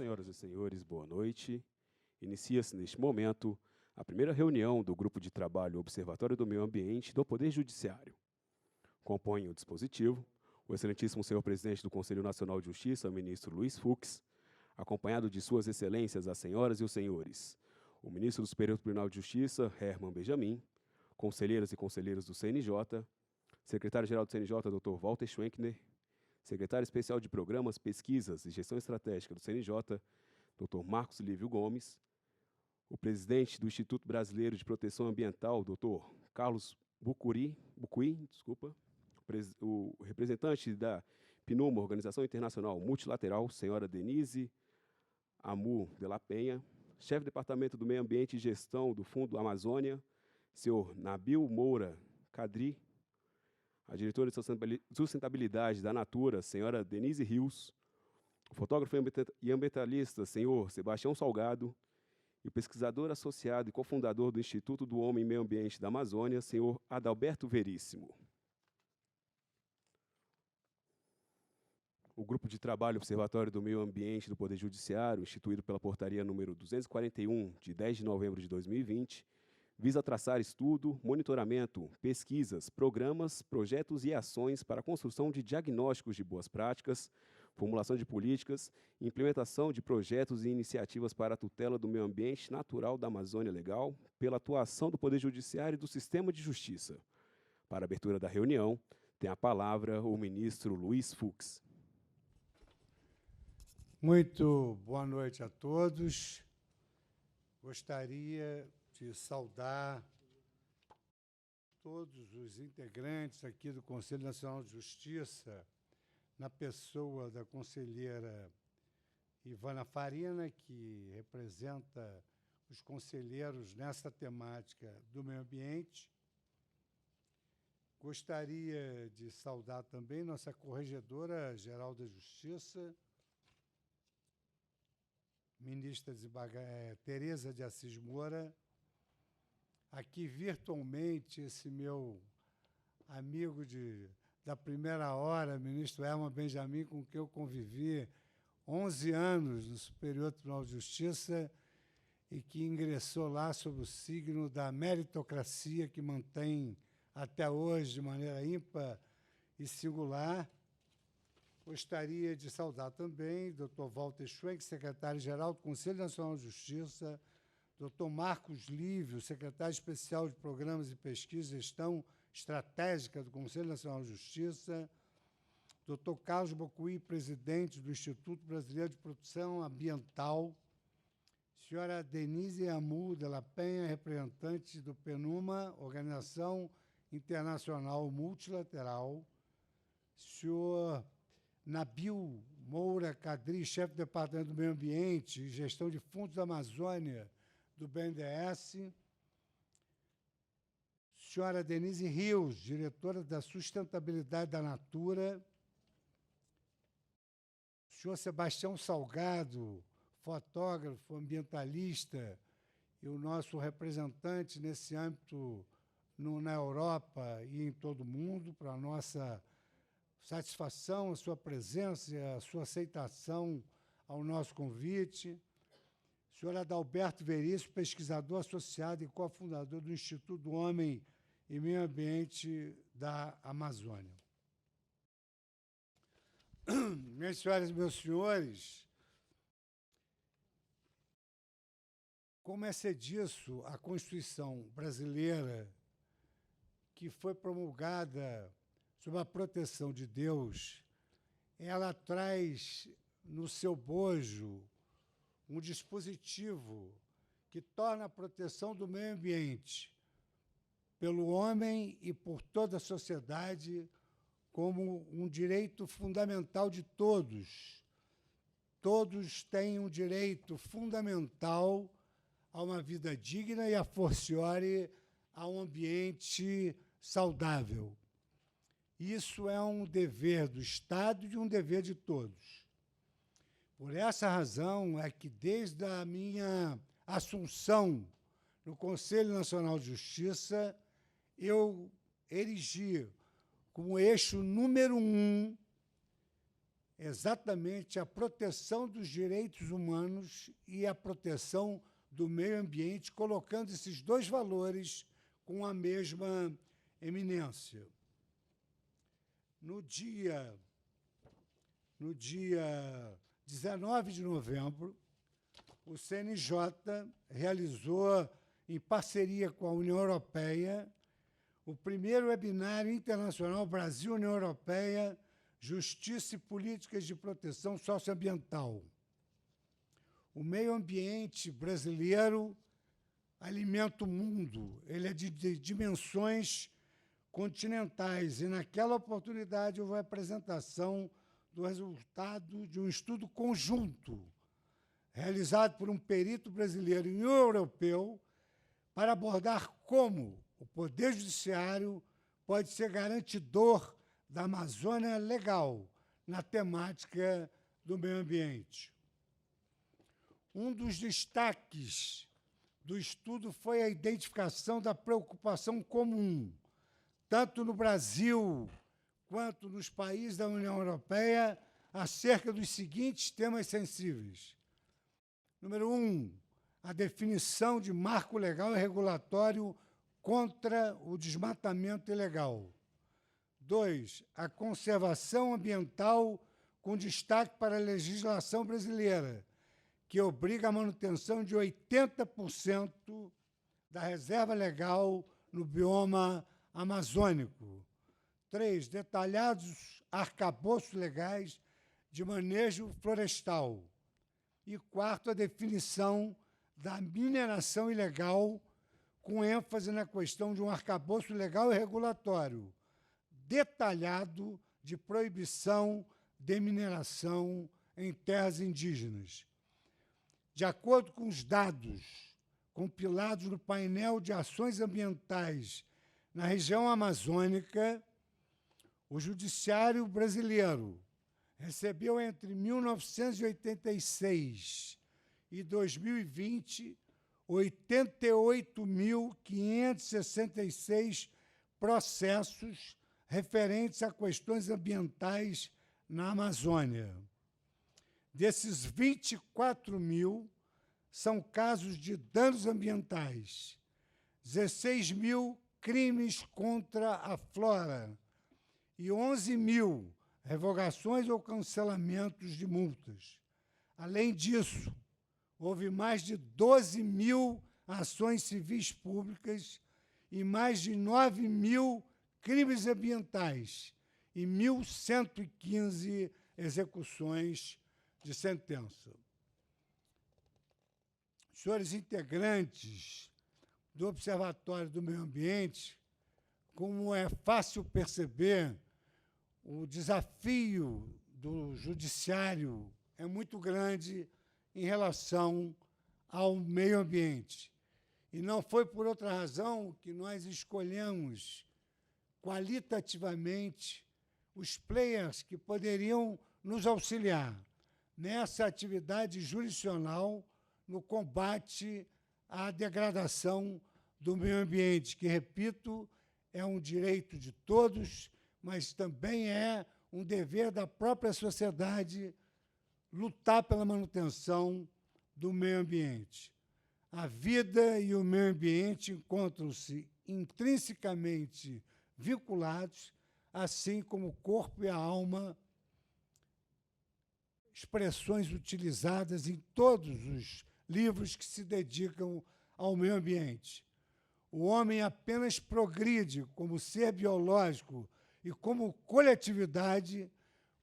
Senhoras e senhores, boa noite. Inicia-se neste momento a primeira reunião do Grupo de Trabalho Observatório do Meio Ambiente do Poder Judiciário. Compõem o dispositivo o excelentíssimo senhor presidente do Conselho Nacional de Justiça, ministro Luiz Fux, acompanhado de suas excelências as senhoras e os senhores, o ministro do Superior Tribunal de Justiça, Herman Benjamin, conselheiras e conselheiros do CNJ, secretário-geral do CNJ, Dr. Walter Schwenkner, secretário especial de Programas, Pesquisas e Gestão Estratégica do CNJ, Dr. Marcos Lívio Gomes, o presidente do Instituto Brasileiro de Proteção Ambiental, Dr. Carlos Bucuí, o representante da PNUMA, Organização Internacional Multilateral, senhora Denise Amu de la Penha, chefe do Departamento do Meio Ambiente e Gestão do Fundo Amazônia, senhor Nabil Moura Kadri, a diretora de Sustentabilidade da Natura, senhora Denise Rios, o fotógrafo e ambientalista, senhor Sebastião Salgado, e o pesquisador associado e cofundador do Instituto do Homem e Meio Ambiente da Amazônia, senhor Adalberto Veríssimo. O Grupo de Trabalho Observatório do Meio Ambiente do Poder Judiciário, instituído pela Portaria número 241, de 10 de novembro de 2020, visa traçar estudo, monitoramento, pesquisas, programas, projetos e ações para a construção de diagnósticos de boas práticas, formulação de políticas, implementação de projetos e iniciativas para a tutela do meio ambiente natural da Amazônia Legal, pela atuação do Poder Judiciário e do Sistema de Justiça. Para a abertura da reunião, tem a palavra o ministro Luiz Fux. Muito boa noite a todos. Gostaria de saudar todos os integrantes aqui do Conselho Nacional de Justiça, na pessoa da conselheira Ivana Farina, que representa os conselheiros nessa temática do meio ambiente. Gostaria de saudar também nossa Corregedora-Geral da Justiça, ministra Tereza de Assis Moura, aqui virtualmente esse meu amigo da primeira hora, ministro Herman Benjamin, com quem eu convivi 11 anos no Superior Tribunal de Justiça e que ingressou lá sob o signo da meritocracia que mantém até hoje de maneira ímpar e singular. Gostaria de saudar também o Dr. Walter Schwenk, secretário-geral do Conselho Nacional de Justiça, Dr. Marcos Lívio, secretário especial de Programas e Pesquisa e Gestão Estratégica do Conselho Nacional de Justiça, Dr. Carlos Bucuí, presidente do Instituto Brasileiro de Proteção Ambiental, senhora Denise Amu de la Penha, representante do PNUMA, Organização Internacional Multilateral, senhor Nabil Moura Kadri, chefe do Departamento do Meio Ambiente e Gestão de Fundos da Amazônia do BNDES, senhora Denise Rios, diretora da Sustentabilidade da Natura, senhor Sebastião Salgado, fotógrafo, ambientalista e o nosso representante nesse âmbito na Europa e em todo o mundo, para a nossa satisfação, a sua presença e a sua aceitação ao nosso convite. Senhor Adalberto Veríssimo, pesquisador associado e cofundador do Instituto do Homem e Meio Ambiente da Amazônia. Minhas senhoras e meus senhores, como é ser disso, a Constituição brasileira, que foi promulgada sob a proteção de Deus, ela traz no seu bojo um dispositivo que torna a proteção do meio ambiente pelo homem e por toda a sociedade como um direito fundamental de todos. Todos têm um direito fundamental a uma vida digna e, a fortiori, a um ambiente saudável. Isso é um dever do Estado e um dever de todos. Por essa razão é que, desde a minha assunção no Conselho Nacional de Justiça, eu erigi como eixo número 1 exatamente a proteção dos direitos humanos e a proteção do meio ambiente, colocando esses dois valores com a mesma eminência. No dia 19 de novembro, o CNJ realizou, em parceria com a União Europeia, o primeiro webinário internacional Brasil-União Europeia, Justiça e Políticas de Proteção Socioambiental. O meio ambiente brasileiro alimenta o mundo, ele é de dimensões continentais, e naquela oportunidade houve a apresentação do resultado de um estudo conjunto, realizado por um perito brasileiro e um europeu, para abordar como o Poder Judiciário pode ser garantidor da Amazônia legal na temática do meio ambiente. Um dos destaques do estudo foi a identificação da preocupação comum, tanto no Brasil quanto nos países da União Europeia, acerca dos seguintes temas sensíveis. Número 1, a definição de marco legal e regulatório contra o desmatamento ilegal. 2, a conservação ambiental com destaque para a legislação brasileira, que obriga a manutenção de 80% da reserva legal no bioma amazônico. 3, detalhados arcabouços legais de manejo florestal. E 4, a definição da mineração ilegal, com ênfase na questão de um arcabouço legal e regulatório detalhado de proibição de mineração em terras indígenas. De acordo com os dados compilados no painel de ações ambientais na região amazônica, o Judiciário brasileiro recebeu entre 1986 e 2020 88.566 processos referentes a questões ambientais na Amazônia. Desses 24.000 são casos de danos ambientais, 16.000 crimes contra a flora e 11.000 revogações ou cancelamentos de multas. Além disso, houve mais de 12.000 ações civis públicas e mais de 9.000 crimes ambientais e 1.115 execuções de sentença. Senhores integrantes do Observatório do Meio Ambiente, como é fácil perceber, o desafio do Judiciário é muito grande em relação ao meio ambiente. E não foi por outra razão que nós escolhemos qualitativamente os players que poderiam nos auxiliar nessa atividade jurisdicional no combate à degradação do meio ambiente, que, repito, é um direito de todos, mas também é um dever da própria sociedade lutar pela manutenção do meio ambiente. A vida e o meio ambiente encontram-se intrinsecamente vinculados, assim como o corpo e a alma, expressões utilizadas em todos os livros que se dedicam ao meio ambiente. O homem apenas progride como ser biológico e como coletividade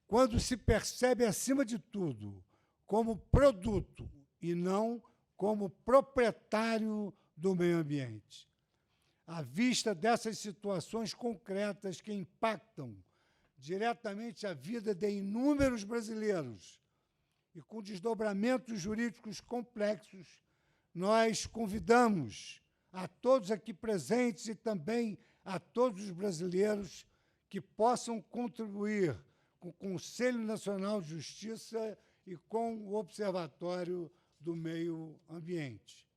quando se percebe, acima de tudo, como produto e não como proprietário do meio ambiente. À vista dessas situações concretas que impactam diretamente a vida de inúmeros brasileiros e com desdobramentos jurídicos complexos, nós convidamos a todos aqui presentes e também a todos os brasileiros que possam contribuir com o Conselho Nacional de Justiça e com o Observatório do Meio Ambiente.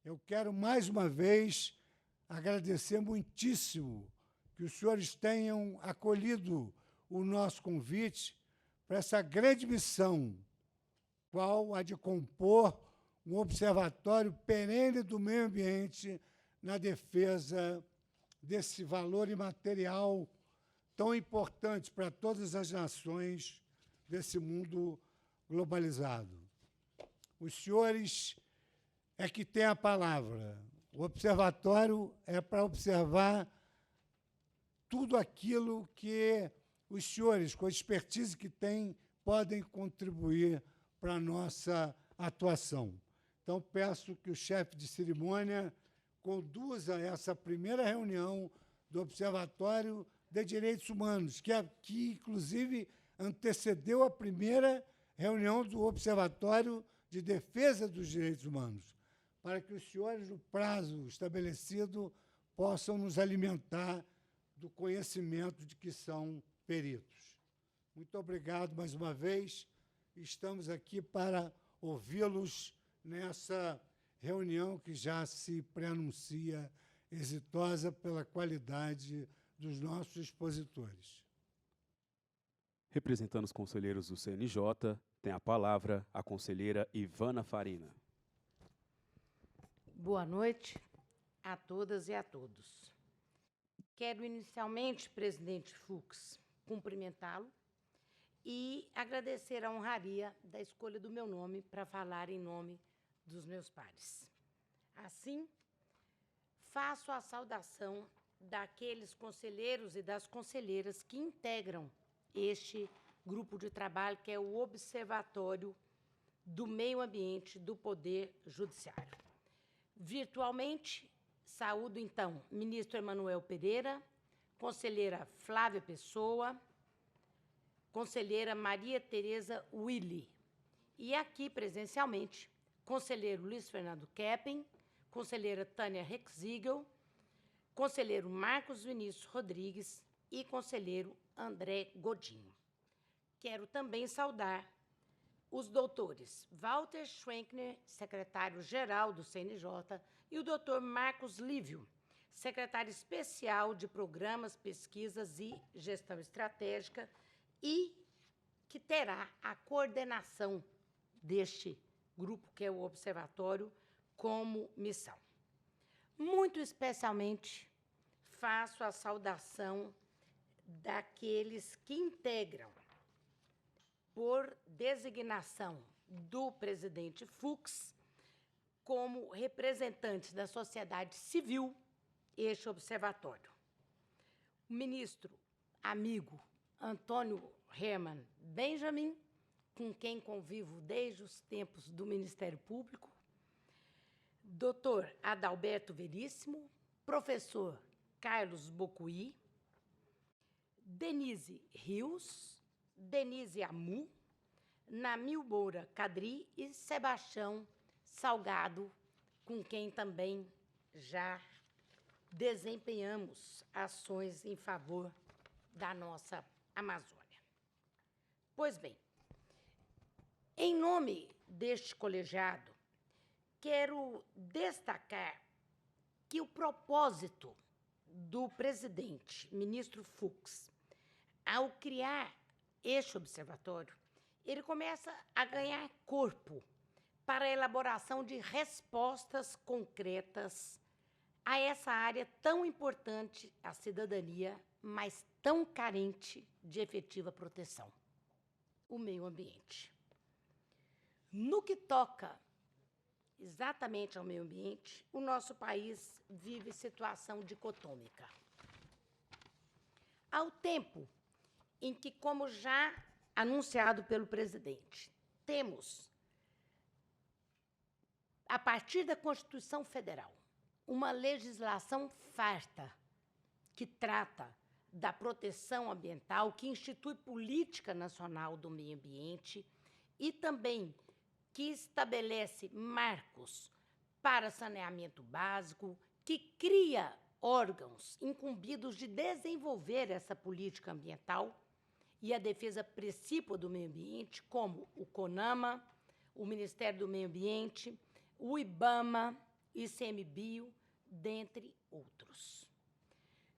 Eu quero, mais uma vez, agradecer muitíssimo que os senhores tenham acolhido o nosso convite para essa grande missão, qual a de compor um observatório perene do meio ambiente na defesa desse valor imaterial tão importante para todas as nações desse mundo globalizado. Os senhores é que têm a palavra. O observatório é para observar tudo aquilo que os senhores, com a expertise que têm, podem contribuir para a nossa atuação. Então, peço que o chefe de cerimônia conduza essa primeira reunião do Observatório de Direitos Humanos, que inclusive, antecedeu a primeira reunião do Observatório de Defesa dos Direitos Humanos, para que os senhores, no prazo estabelecido, possam nos alimentar do conhecimento de que são peritos. Muito obrigado mais uma vez. Estamos aqui para ouvi-los nessa reunião que já se pré-anuncia exitosa pela qualidade dos nossos expositores. Representando os conselheiros do CNJ, tem a palavra a conselheira Ivana Farina. Boa noite a todas e a todos. Quero inicialmente, presidente Fux, cumprimentá-lo e agradecer a honraria da escolha do meu nome para falar em nome dos meus pares. Assim, faço a saudação daqueles conselheiros e das conselheiras que integram este grupo de trabalho, que é o Observatório do Meio Ambiente do Poder Judiciário. Virtualmente, saúdo, então, ministro Emanuel Pereira, conselheira Flávia Pessoa, conselheira Maria Tereza Willi, e aqui, presencialmente, conselheiro Luiz Fernando Keppen, conselheira Tânia Rexigel, conselheiro Marcos Vinícius Rodrigues e conselheiro André Godinho. Quero também saudar os doutores Walter Schwenkner, secretário-geral do CNJ, e o doutor Marcos Lívio, secretário especial de Programas, Pesquisas e Gestão Estratégica, e que terá a coordenação deste grupo, que é o Observatório, como missão. Muito especialmente, faço a saudação daqueles que integram, por designação do presidente Fux, como representantes da sociedade civil, este observatório. O ministro amigo Antônio Herman Benjamin, com quem convivo desde os tempos do Ministério Público, doutor Adalberto Veríssimo, professor Carlos Bocuí, Denise Rios, Denise Amu, Namil Moura Cadri e Sebastião Salgado, com quem também já desempenhamos ações em favor da nossa Amazônia. Pois bem, em nome deste colegiado, quero destacar que o propósito do presidente, ministro Fux, ao criar este observatório, ele começa a ganhar corpo para a elaboração de respostas concretas a essa área tão importante à cidadania, mas tão carente de efetiva proteção, o meio ambiente. No que toca exatamente ao meio ambiente, o nosso país vive situação dicotômica. Ao tempo em que, como já anunciado pelo presidente, temos, a partir da Constituição Federal, uma legislação farta que trata da proteção ambiental, que institui política nacional do meio ambiente e também que estabelece marcos para saneamento básico, que cria órgãos incumbidos de desenvolver essa política ambiental e a defesa precípua do meio ambiente, como o CONAMA, o Ministério do Meio Ambiente, o IBAMA, ICMBio, dentre outros.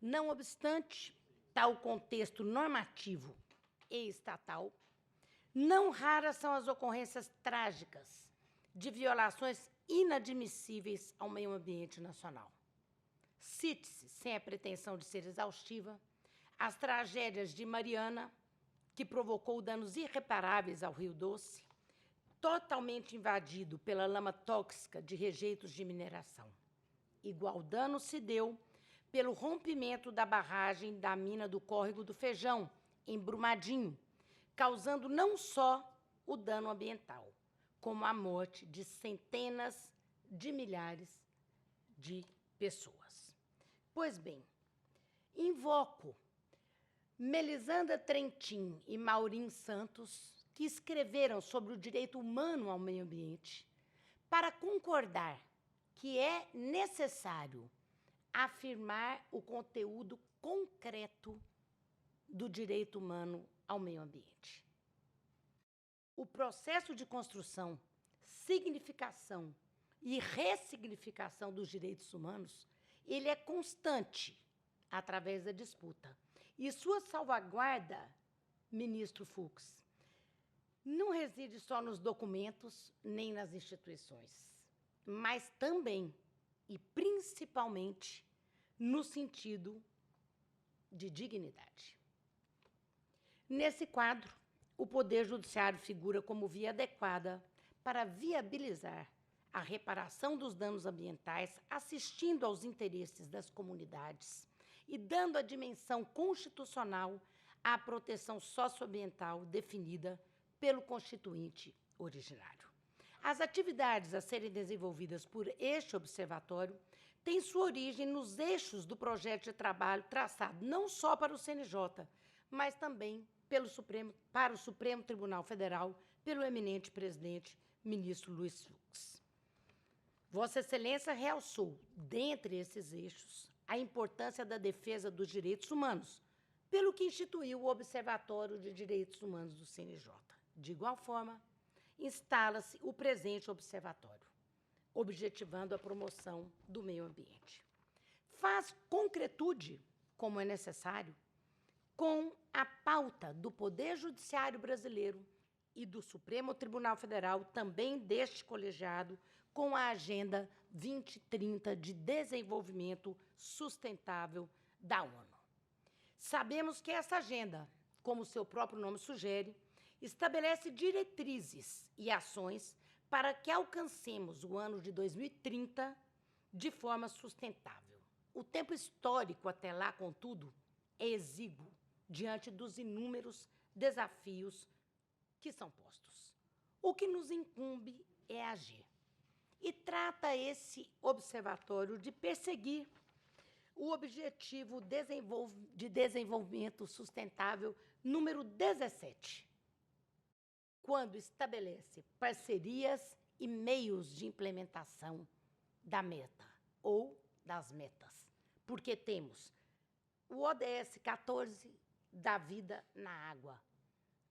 Não obstante tal contexto normativo e estatal, Não raras são as ocorrências trágicas de violações inadmissíveis ao meio ambiente nacional. Cite-se, sem a pretensão de ser exaustiva, as tragédias de Mariana, que provocou danos irreparáveis ao Rio Doce, totalmente invadido pela lama tóxica de rejeitos de mineração. Igual dano se deu pelo rompimento da barragem da mina do Córrego do Feijão, em Brumadinho, causando não só o dano ambiental, como a morte de centenas de milhares de pessoas. Pois bem, invoco Melisandra Trentin e Maurim Santos, que escreveram sobre o direito humano ao meio ambiente, para concordar que é necessário afirmar o conteúdo concreto do direito humano ao meio ambiente. O processo de construção, significação e ressignificação dos direitos humanos, ele é constante através da disputa. E sua salvaguarda, ministro Fux, não reside só nos documentos nem nas instituições, mas também e principalmente no sentido de dignidade. Nesse quadro, o Poder Judiciário figura como via adequada para viabilizar a reparação dos danos ambientais, assistindo aos interesses das comunidades e dando a dimensão constitucional à proteção socioambiental definida pelo Constituinte originário. As atividades a serem desenvolvidas por este observatório têm sua origem nos eixos do projeto de trabalho traçado não só para o CNJ, mas também para o Supremo Tribunal Federal, pelo eminente presidente, ministro Luiz Fux. Vossa Excelência realçou, dentre esses eixos, a importância da defesa dos direitos humanos, pelo que instituiu o Observatório de Direitos Humanos do CNJ. De igual forma, instala-se o presente observatório, objetivando a promoção do meio ambiente. Faz concretude, como é necessário, com a pauta do Poder Judiciário brasileiro e do Supremo Tribunal Federal, também deste colegiado, com a Agenda 2030 de Desenvolvimento Sustentável da ONU. Sabemos que essa agenda, como seu próprio nome sugere, estabelece diretrizes e ações para que alcancemos o ano de 2030 de forma sustentável. O tempo histórico até lá, contudo, é exíguo diante dos inúmeros desafios que são postos. O que nos incumbe é agir. E trata esse observatório de perseguir o objetivo de desenvolvimento sustentável número 17, quando estabelece parcerias e meios de implementação da meta ou das metas. Porque temos o ODS 14 da vida na água,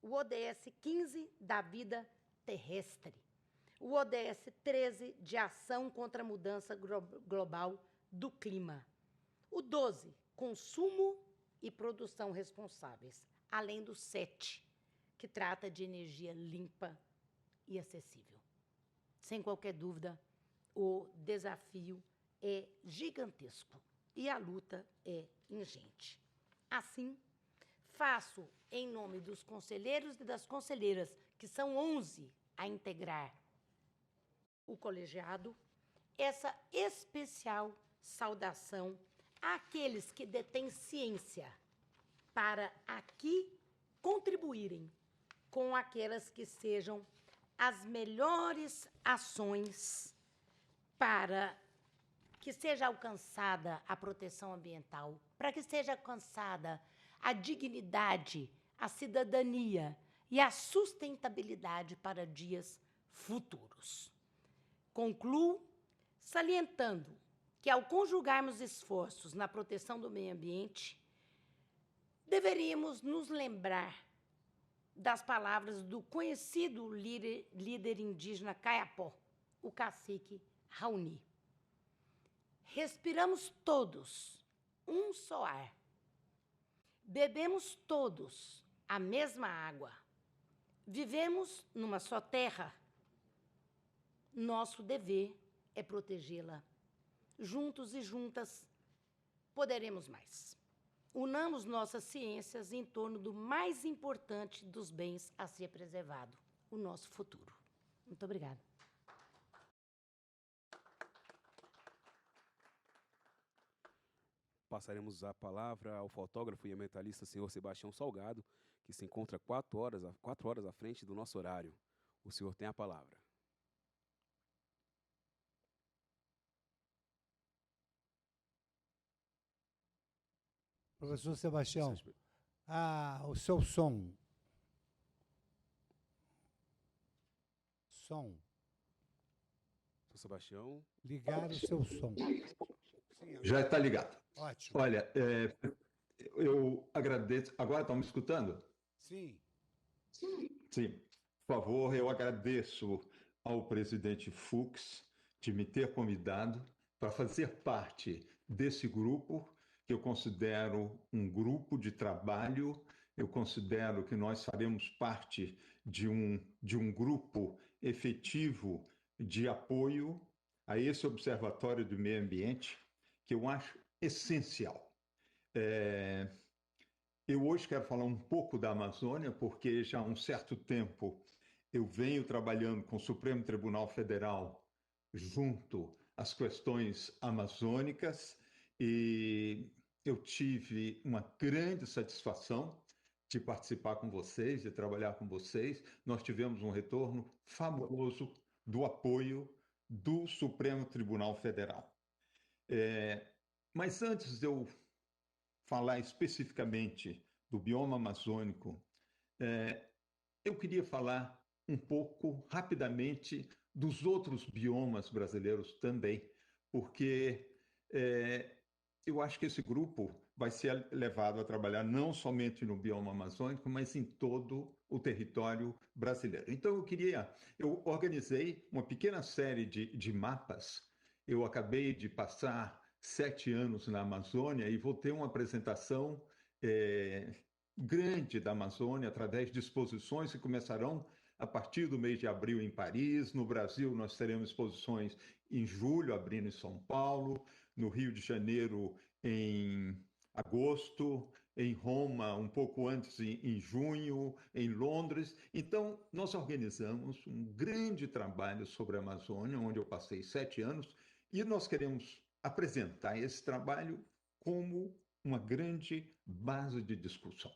o ODS 15 da vida terrestre, o ODS 13 de ação contra a mudança global do clima, o 12, consumo e produção responsáveis, além do 7, que trata de energia limpa e acessível. Sem qualquer dúvida, o desafio é gigantesco e a luta é ingente. Assim, faço, em nome dos conselheiros e das conselheiras, que são 11 a integrar o colegiado, essa especial saudação àqueles que detêm ciência para aqui contribuírem com aquelas que sejam as melhores ações para que seja alcançada a proteção ambiental, para que seja alcançada a dignidade, a cidadania e a sustentabilidade para dias futuros. Concluo salientando que, ao conjugarmos esforços na proteção do meio ambiente, deveríamos nos lembrar das palavras do conhecido líder indígena Kayapó, o cacique Raoni. Respiramos todos um só ar. Bebemos todos a mesma água. Vivemos numa só terra. Nosso dever é protegê-la. Juntos e juntas, poderemos mais. Unamos nossas ciências em torno do mais importante dos bens a ser preservado, o nosso futuro. Muito obrigada. Passaremos a palavra ao fotógrafo e ambientalista senhor Sebastião Salgado, que se encontra 4 horas à frente do nosso horário. O senhor tem a palavra. Professor Sebastião, o seu som. Som. Senhor Sebastião. Ligar o seu som. Já está ligado. Ótimo. Olha, eu agradeço. Agora estão me escutando? Sim. Sim. Por favor, eu agradeço ao presidente Fux de me ter convidado para fazer parte desse grupo, que eu considero um grupo de trabalho. Eu considero que nós faremos parte de um grupo efetivo de apoio a esse Observatório do Meio Ambiente, que eu acho essencial. Eu hoje quero falar um pouco da Amazônia, porque já há um certo tempo eu venho trabalhando com o Supremo Tribunal Federal junto às questões amazônicas, e eu tive uma grande satisfação de participar com vocês, de trabalhar com vocês. Nós tivemos um retorno fabuloso do apoio do Supremo Tribunal Federal. Mas antes de eu falar especificamente do bioma amazônico, eu queria falar um pouco, rapidamente, dos outros biomas brasileiros também, porque eu acho que esse grupo vai ser levado a trabalhar não somente no bioma amazônico, mas em todo o território brasileiro. Então, eu organizei uma pequena série de mapas. Eu acabei de passar 7 anos na Amazônia e vou ter uma apresentação grande da Amazônia através de exposições que começarão a partir do mês de abril em Paris. No Brasil, nós teremos exposições em julho, abrindo em São Paulo, no Rio de Janeiro em agosto, em Roma um pouco antes, em junho, em Londres. Então, nós organizamos um grande trabalho sobre a Amazônia, onde eu passei 7 anos, e nós queremos apresentar esse trabalho como uma grande base de discussão.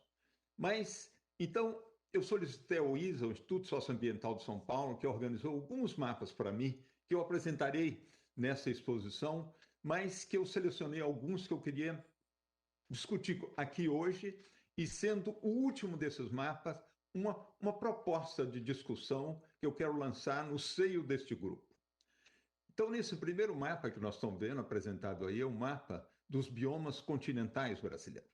Mas, então, eu solicitei ao ISA, o Instituto Socioambiental de São Paulo, que organizou alguns mapas para mim, que eu apresentarei nessa exposição, mas que eu selecionei alguns que eu queria discutir aqui hoje, e sendo o último desses mapas, uma proposta de discussão que eu quero lançar no seio deste grupo. Então, nesse primeiro mapa que nós estamos vendo apresentado aí, é o mapa dos biomas continentais brasileiros.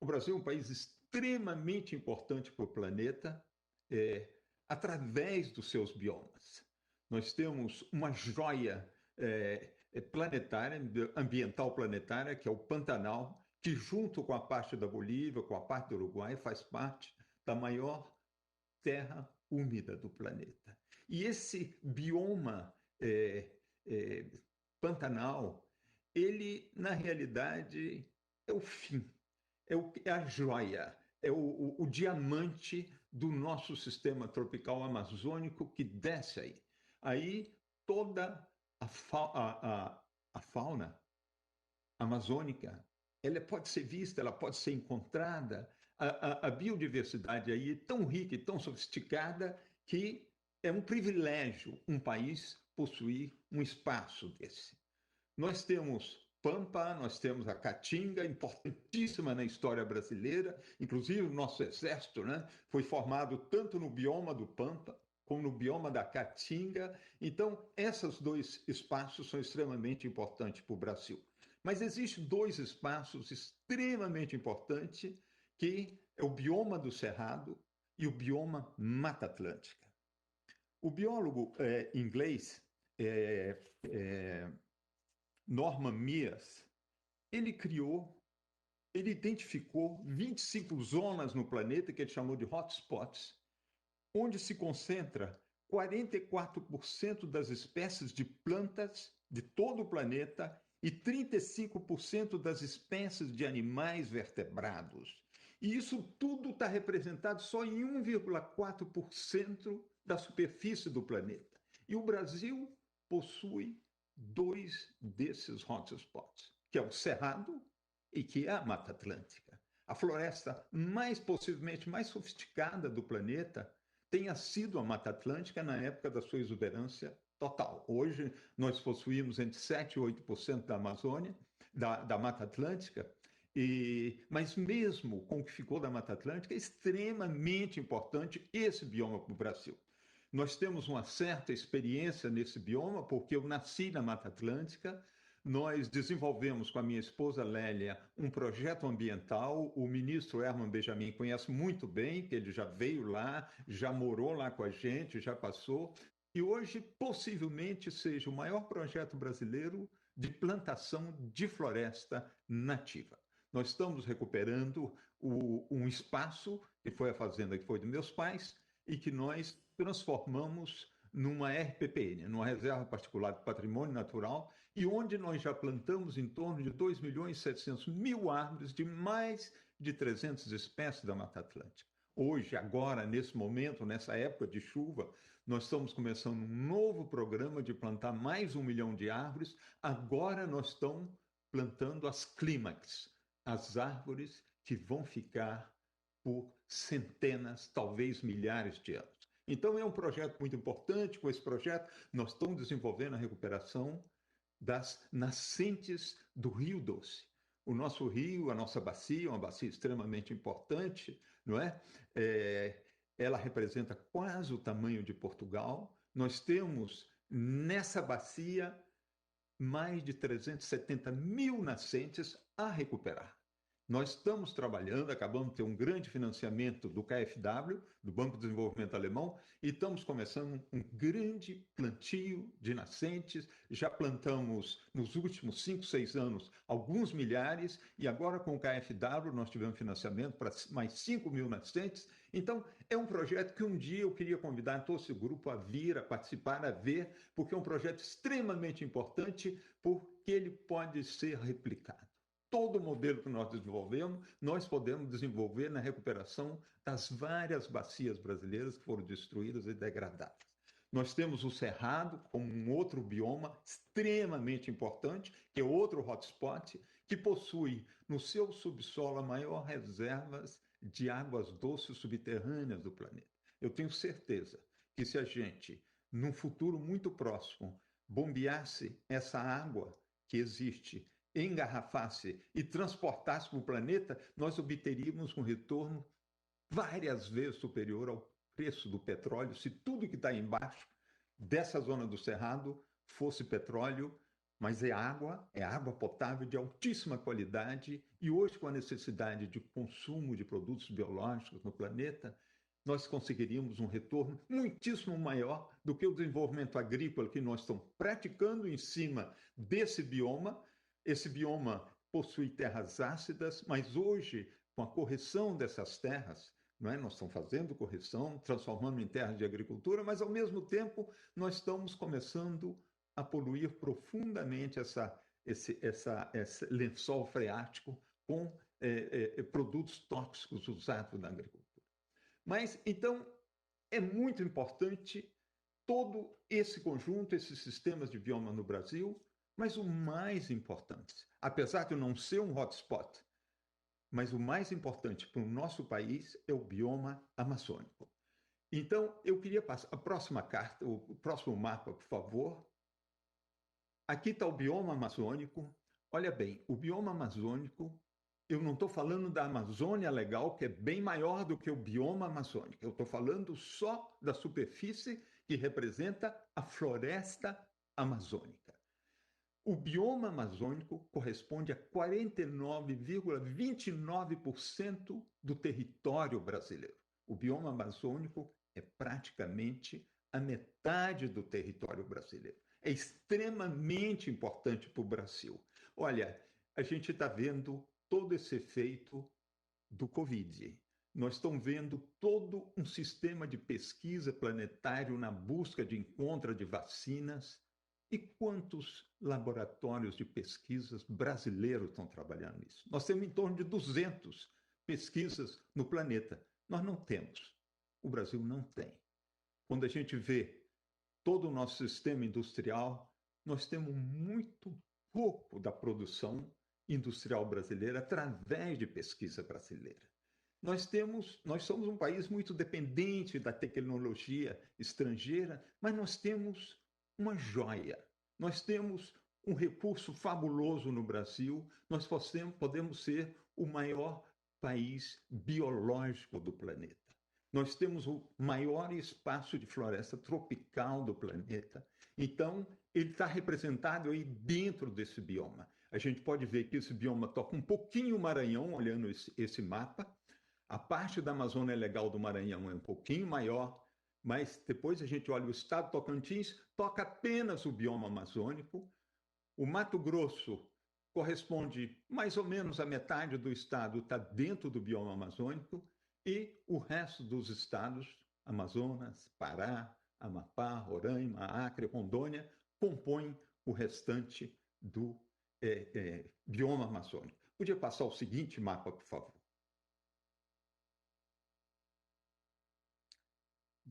O Brasil é um país extremamente importante para o planeta, através dos seus biomas. Nós temos uma joia planetária, ambiental planetária, que é o Pantanal, que junto com a parte da Bolívia, com a parte do Uruguai, faz parte da maior terra úmida do planeta. E esse bioma Pantanal, ele, na realidade, é o fim, é a joia, é o diamante do nosso sistema tropical amazônico que desce aí. Aí toda a fauna amazônica, ela pode ser vista, ela pode ser encontrada. A biodiversidade aí é tão rica e tão sofisticada que é um privilégio um país possuir um espaço desse. Nós temos Pampa, nós temos a Caatinga, importantíssima na história brasileira, inclusive o nosso exército, né, foi formado tanto no bioma do Pampa como no bioma da Caatinga. Então, esses 2 espaços são extremamente importantes para o Brasil. Mas existem 2 espaços extremamente importantes, que é o bioma do Cerrado e o bioma Mata Atlântica. O biólogo inglês Norman Mears, ele identificou 25 zonas no planeta que ele chamou de hotspots, onde se concentra 44% das espécies de plantas de todo o planeta e 35% das espécies de animais vertebrados. E isso tudo está representado só em 1,4% da superfície do planeta. E o Brasil possui 2 desses hotspots, que é o Cerrado e que é a Mata Atlântica. A floresta possivelmente mais sofisticada do planeta tenha sido a Mata Atlântica na época da sua exuberância total. Hoje, nós possuímos entre 7% e 8% da Amazônia, da Mata Atlântica, mas mesmo com o que ficou da Mata Atlântica, é extremamente importante esse bioma para o Brasil. Nós temos uma certa experiência nesse bioma, porque eu nasci na Mata Atlântica. Nós desenvolvemos com a minha esposa Lélia um projeto ambiental. O ministro Herman Benjamin conhece muito bem, que ele já veio lá, já morou lá com a gente, já passou. E hoje, possivelmente, seja o maior projeto brasileiro de plantação de floresta nativa. Nós estamos recuperando um espaço, que foi a fazenda que foi dos meus pais, e que nós transformamos numa RPPN, numa Reserva Particular de Patrimônio Natural, e onde nós já plantamos em torno de 2.700.000 árvores de mais de 300 espécies da Mata Atlântica. Hoje, agora, nesse momento, nessa época de chuva, nós estamos começando um novo programa de plantar mais 1 milhão de árvores. Agora nós estamos plantando as clímax, as árvores que vão ficar por centenas, talvez milhares de anos. Então, é um projeto muito importante. Com esse projeto, nós estamos desenvolvendo a recuperação das nascentes do Rio Doce. O nosso rio, a nossa bacia, uma bacia extremamente importante, não é? Ela representa quase o tamanho de Portugal. Nós temos nessa bacia mais de 370.000 nascentes a recuperar. Nós estamos trabalhando, acabamos de ter um grande financiamento do KfW, do Banco de Desenvolvimento Alemão, e estamos começando um grande plantio de nascentes. Já plantamos, nos últimos 5, 6 anos, alguns milhares, e agora com o KfW nós tivemos financiamento para mais 5.000 nascentes. Então, é um projeto que um dia eu queria convidar todo esse grupo a vir, a participar, a ver, porque é um projeto extremamente importante, porque ele pode ser replicado. Todo o modelo que nós desenvolvemos, nós podemos desenvolver na recuperação das várias bacias brasileiras que foram destruídas e degradadas. Nós temos o Cerrado como um outro bioma extremamente importante, que é outro hotspot, que possui no seu subsolo a maior reservas de águas doces subterrâneas do planeta. Eu tenho certeza que se a gente, num futuro muito próximo, bombeasse essa água que existe, engarrafasse e transportasse para o planeta, nós obteríamos um retorno várias vezes superior ao preço do petróleo, se tudo que está embaixo dessa zona do Cerrado fosse petróleo, mas é água potável de altíssima qualidade, e hoje, com a necessidade de consumo de produtos biológicos no planeta, nós conseguiríamos um retorno muitíssimo maior do que o desenvolvimento agrícola que nós estamos praticando em cima desse bioma. Esse bioma possui terras ácidas, mas hoje, com a correção dessas terras, não é? Nós estamos fazendo correção, transformando em terras de agricultura, mas, ao mesmo tempo, nós estamos começando a poluir profundamente esse lençol freático com produtos tóxicos usados na agricultura. Mas, então, é muito importante todo esse conjunto, esses sistemas de bioma no Brasil. Mas o mais importante, apesar de não ser um hotspot, mas o mais importante para o nosso país é o bioma amazônico. Então, eu queria passar a próxima carta, o próximo mapa, por favor. Aqui está o bioma amazônico. Olha bem, o bioma amazônico, eu não estou falando da Amazônia legal, que é bem maior do que o bioma amazônico. Eu estou falando só da superfície que representa a floresta amazônica. O bioma amazônico corresponde a 49,29% do território brasileiro. O bioma amazônico é praticamente a metade do território brasileiro. É extremamente importante para o Brasil. Olha, a gente está vendo todo esse efeito do Covid. nós estamos vendo todo um sistema de pesquisa planetário na busca de encontro de vacinas. E quantos laboratórios de pesquisas brasileiros estão trabalhando nisso? Nós temos em torno de 200 pesquisas no planeta. Nós não temos. O Brasil não tem. Quando a gente vê todo o nosso sistema industrial, nós temos muito pouco da produção industrial brasileira através de pesquisa brasileira. Nós somos um país muito dependente da tecnologia estrangeira, mas nós temos uma joia. Nós temos um recurso fabuloso no Brasil. Nós podemos ser o maior país biológico do planeta. Nós temos o maior espaço de floresta tropical do planeta. Então, ele está representado aí dentro desse bioma. A gente pode ver que esse bioma toca um pouquinho o Maranhão, olhando esse mapa. A parte da Amazônia Legal do Maranhão é um pouquinho maior, mas depois a gente olha o estado do Tocantins, toca apenas o bioma amazônico. O Mato Grosso corresponde mais ou menos à metade do estado, está dentro do bioma amazônico, e o resto dos estados, Amazonas, Pará, Amapá, Roraima, Acre, Rondônia, compõem o restante do bioma amazônico. Podia passar o seguinte mapa, por favor.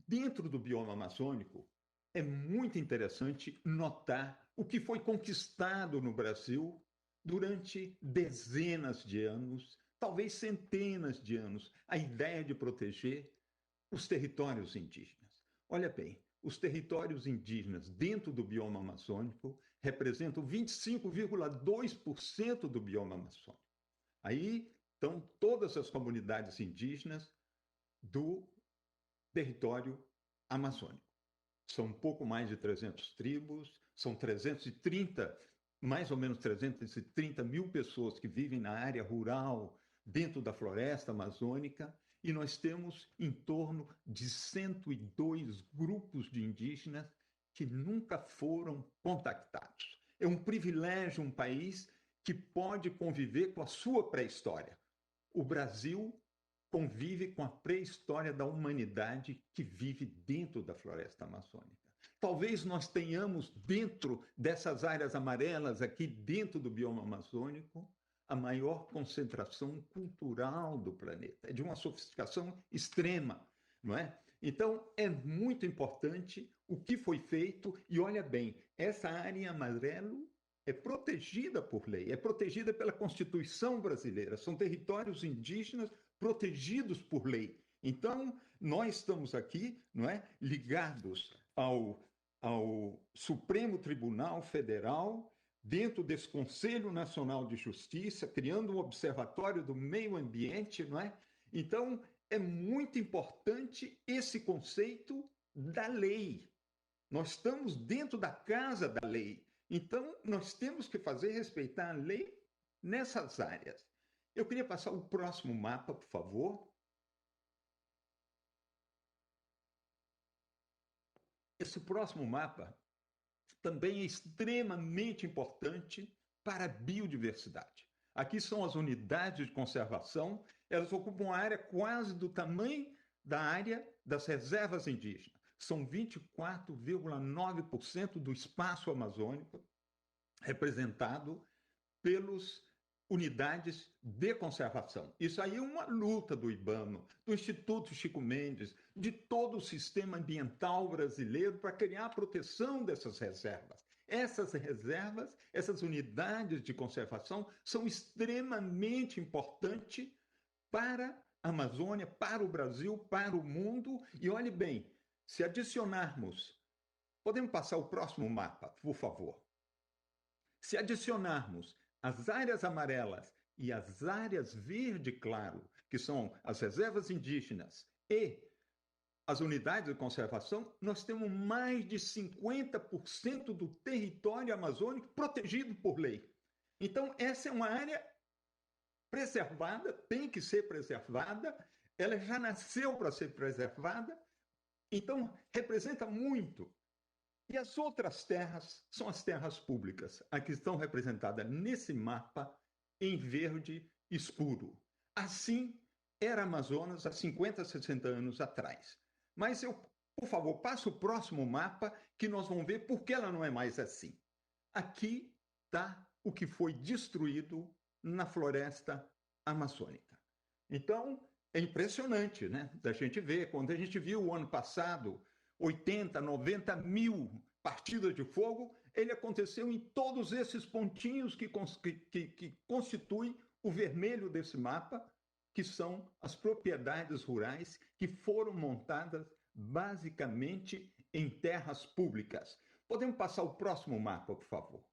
Dentro do bioma amazônico, é muito interessante notar o que foi conquistado no Brasil durante dezenas de anos, talvez centenas de anos, a ideia de proteger os territórios indígenas. Olha bem, os territórios indígenas dentro do bioma amazônico representam 25,2% do bioma amazônico. Aí estão todas as comunidades indígenas do território amazônico. São um pouco mais de 300 tribos, são 330, mais ou menos 330 mil pessoas que vivem na área rural, dentro da floresta amazônica, e nós temos em torno de 102 grupos de indígenas que nunca foram contactados. É um privilégio um país que pode conviver com a sua pré-história. O Brasil convive com a pré-história da humanidade que vive dentro da floresta amazônica. Talvez nós tenhamos dentro dessas áreas amarelas, aqui dentro do bioma amazônico, a maior concentração cultural do planeta. É de uma sofisticação extrema, não é? Então, é muito importante o que foi feito, e olha bem, essa área em amarelo é protegida por lei, é protegida pela Constituição brasileira, são territórios indígenas protegidos por lei. Então, nós estamos aqui, não é, ligados ao Supremo Tribunal Federal, dentro desse Conselho Nacional de Justiça, criando um observatório do meio ambiente, não é? Então, é muito importante esse conceito da lei. Nós estamos dentro da casa da lei. Então, nós temos que fazer respeitar a lei nessas áreas. Eu queria passar o próximo mapa, por favor. Esse próximo mapa também é extremamente importante para a biodiversidade. Aqui são as unidades de conservação, elas ocupam uma área quase do tamanho da área das reservas indígenas. São 24,9% do espaço amazônico representado pelas unidades de conservação. Isso aí é uma luta do IBAMA, do Instituto Chico Mendes, de todo o sistema ambiental brasileiro para criar a proteção dessas reservas. Essas reservas, essas unidades de conservação são extremamente importantes para a Amazônia, para o Brasil, para o mundo. E olhe bem, se adicionarmos, podemos passar o próximo mapa, por favor. Se adicionarmos as áreas amarelas e as áreas verde claro, que são as reservas indígenas e as unidades de conservação, nós temos mais de 50% do território amazônico protegido por lei. Então, essa é uma área preservada, tem que ser preservada, ela já nasceu para ser preservada, então representa muito. E as outras terras são as terras públicas, aqui estão representadas nesse mapa em verde escuro. Assim, era Amazonas há 50, 60 anos atrás. Mas eu, por favor, passe o próximo mapa que nós vamos ver por que ela não é mais assim. Aqui está o que foi destruído na floresta amazônica. Então, é impressionante, né? Da gente ver, quando a gente viu o ano passado 80, 90 mil partidas de fogo, ele aconteceu em todos esses pontinhos que constituem o vermelho desse mapa, que são as propriedades rurais que foram montadas basicamente em terras públicas. Podemos passar o próximo mapa, por favor?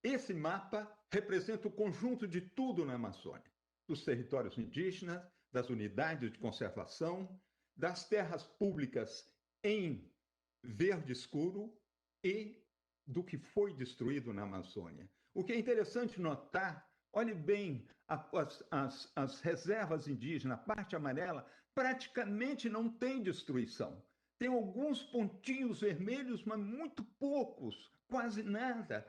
Esse mapa representa o conjunto de tudo na Amazônia, dos territórios indígenas, das unidades de conservação, das terras públicas em verde escuro e do que foi destruído na Amazônia. O que é interessante notar, olhe bem, as reservas indígenas, a parte amarela, praticamente não tem destruição. Tem alguns pontinhos vermelhos, mas muito poucos, quase nada.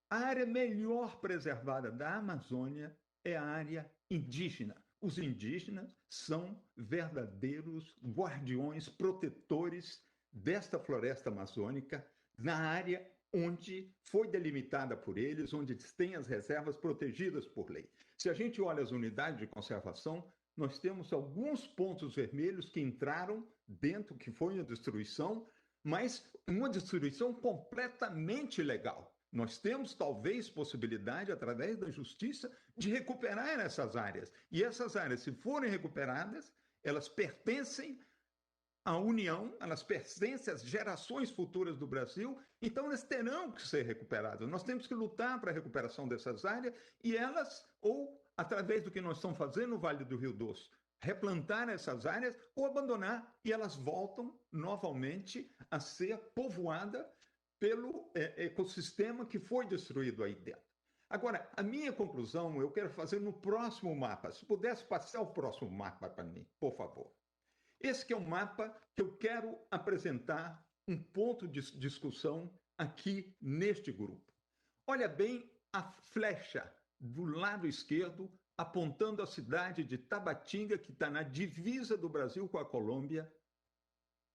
A área melhor preservada da Amazônia é a área indígena. Os indígenas são verdadeiros guardiões, protetores desta floresta amazônica, na área onde foi delimitada por eles, onde têm as reservas protegidas por lei. Se a gente olha as unidades de conservação, nós temos alguns pontos vermelhos que entraram dentro, que foi uma destruição, mas uma destruição completamente legal. Nós temos, talvez, possibilidade, através da justiça, de recuperar essas áreas. E essas áreas, se forem recuperadas, elas pertencem à União, elas pertencem às gerações futuras do Brasil, então elas terão que ser recuperadas. Nós temos que lutar para a recuperação dessas áreas e elas, ou através do que nós estamos fazendo no Vale do Rio Doce, replantar essas áreas ou abandonar, e elas voltam novamente a ser povoadas pelo ecossistema que foi destruído aí dentro. Agora, a minha conclusão eu quero fazer no próximo mapa. Se pudesse passar o próximo mapa para mim, por favor. Esse que é um mapa que eu quero apresentar um ponto de discussão aqui neste grupo. Olha bem a flecha do lado esquerdo apontando a cidade de Tabatinga, que está na divisa do Brasil com a Colômbia,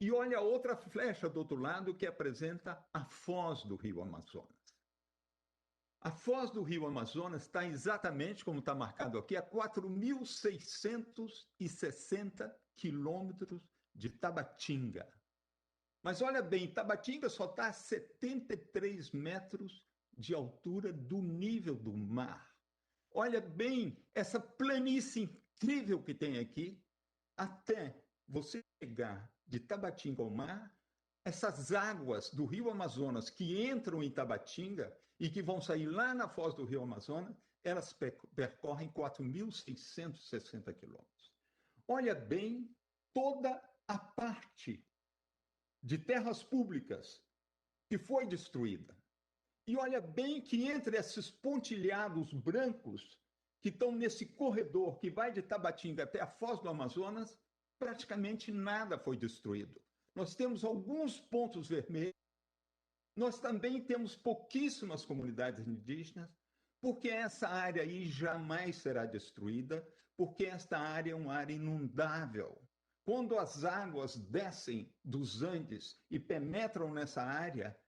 e olha a outra flecha do outro lado que apresenta a foz do Rio Amazonas. A foz do Rio Amazonas está exatamente, como está marcado aqui, a 4.660 quilômetros de Tabatinga. Mas olha bem, Tabatinga só está a 73 metros de altura do nível do mar. Olha bem essa planície incrível que tem aqui, até você chegar de Tabatinga ao mar, essas águas do Rio Amazonas que entram em Tabatinga e que vão sair lá na foz do Rio Amazonas, elas percorrem 4.660 quilômetros. Olha bem toda a parte de terras públicas que foi destruída. E olha bem que entre esses pontilhados brancos que estão nesse corredor que vai de Tabatinga até a foz do Amazonas, praticamente nada foi destruído. Nós temos alguns pontos vermelhos, nós também temos pouquíssimas comunidades indígenas, porque essa área aí jamais será destruída, porque esta área é uma área inundável. Quando as águas descem dos Andes e penetram nessa área,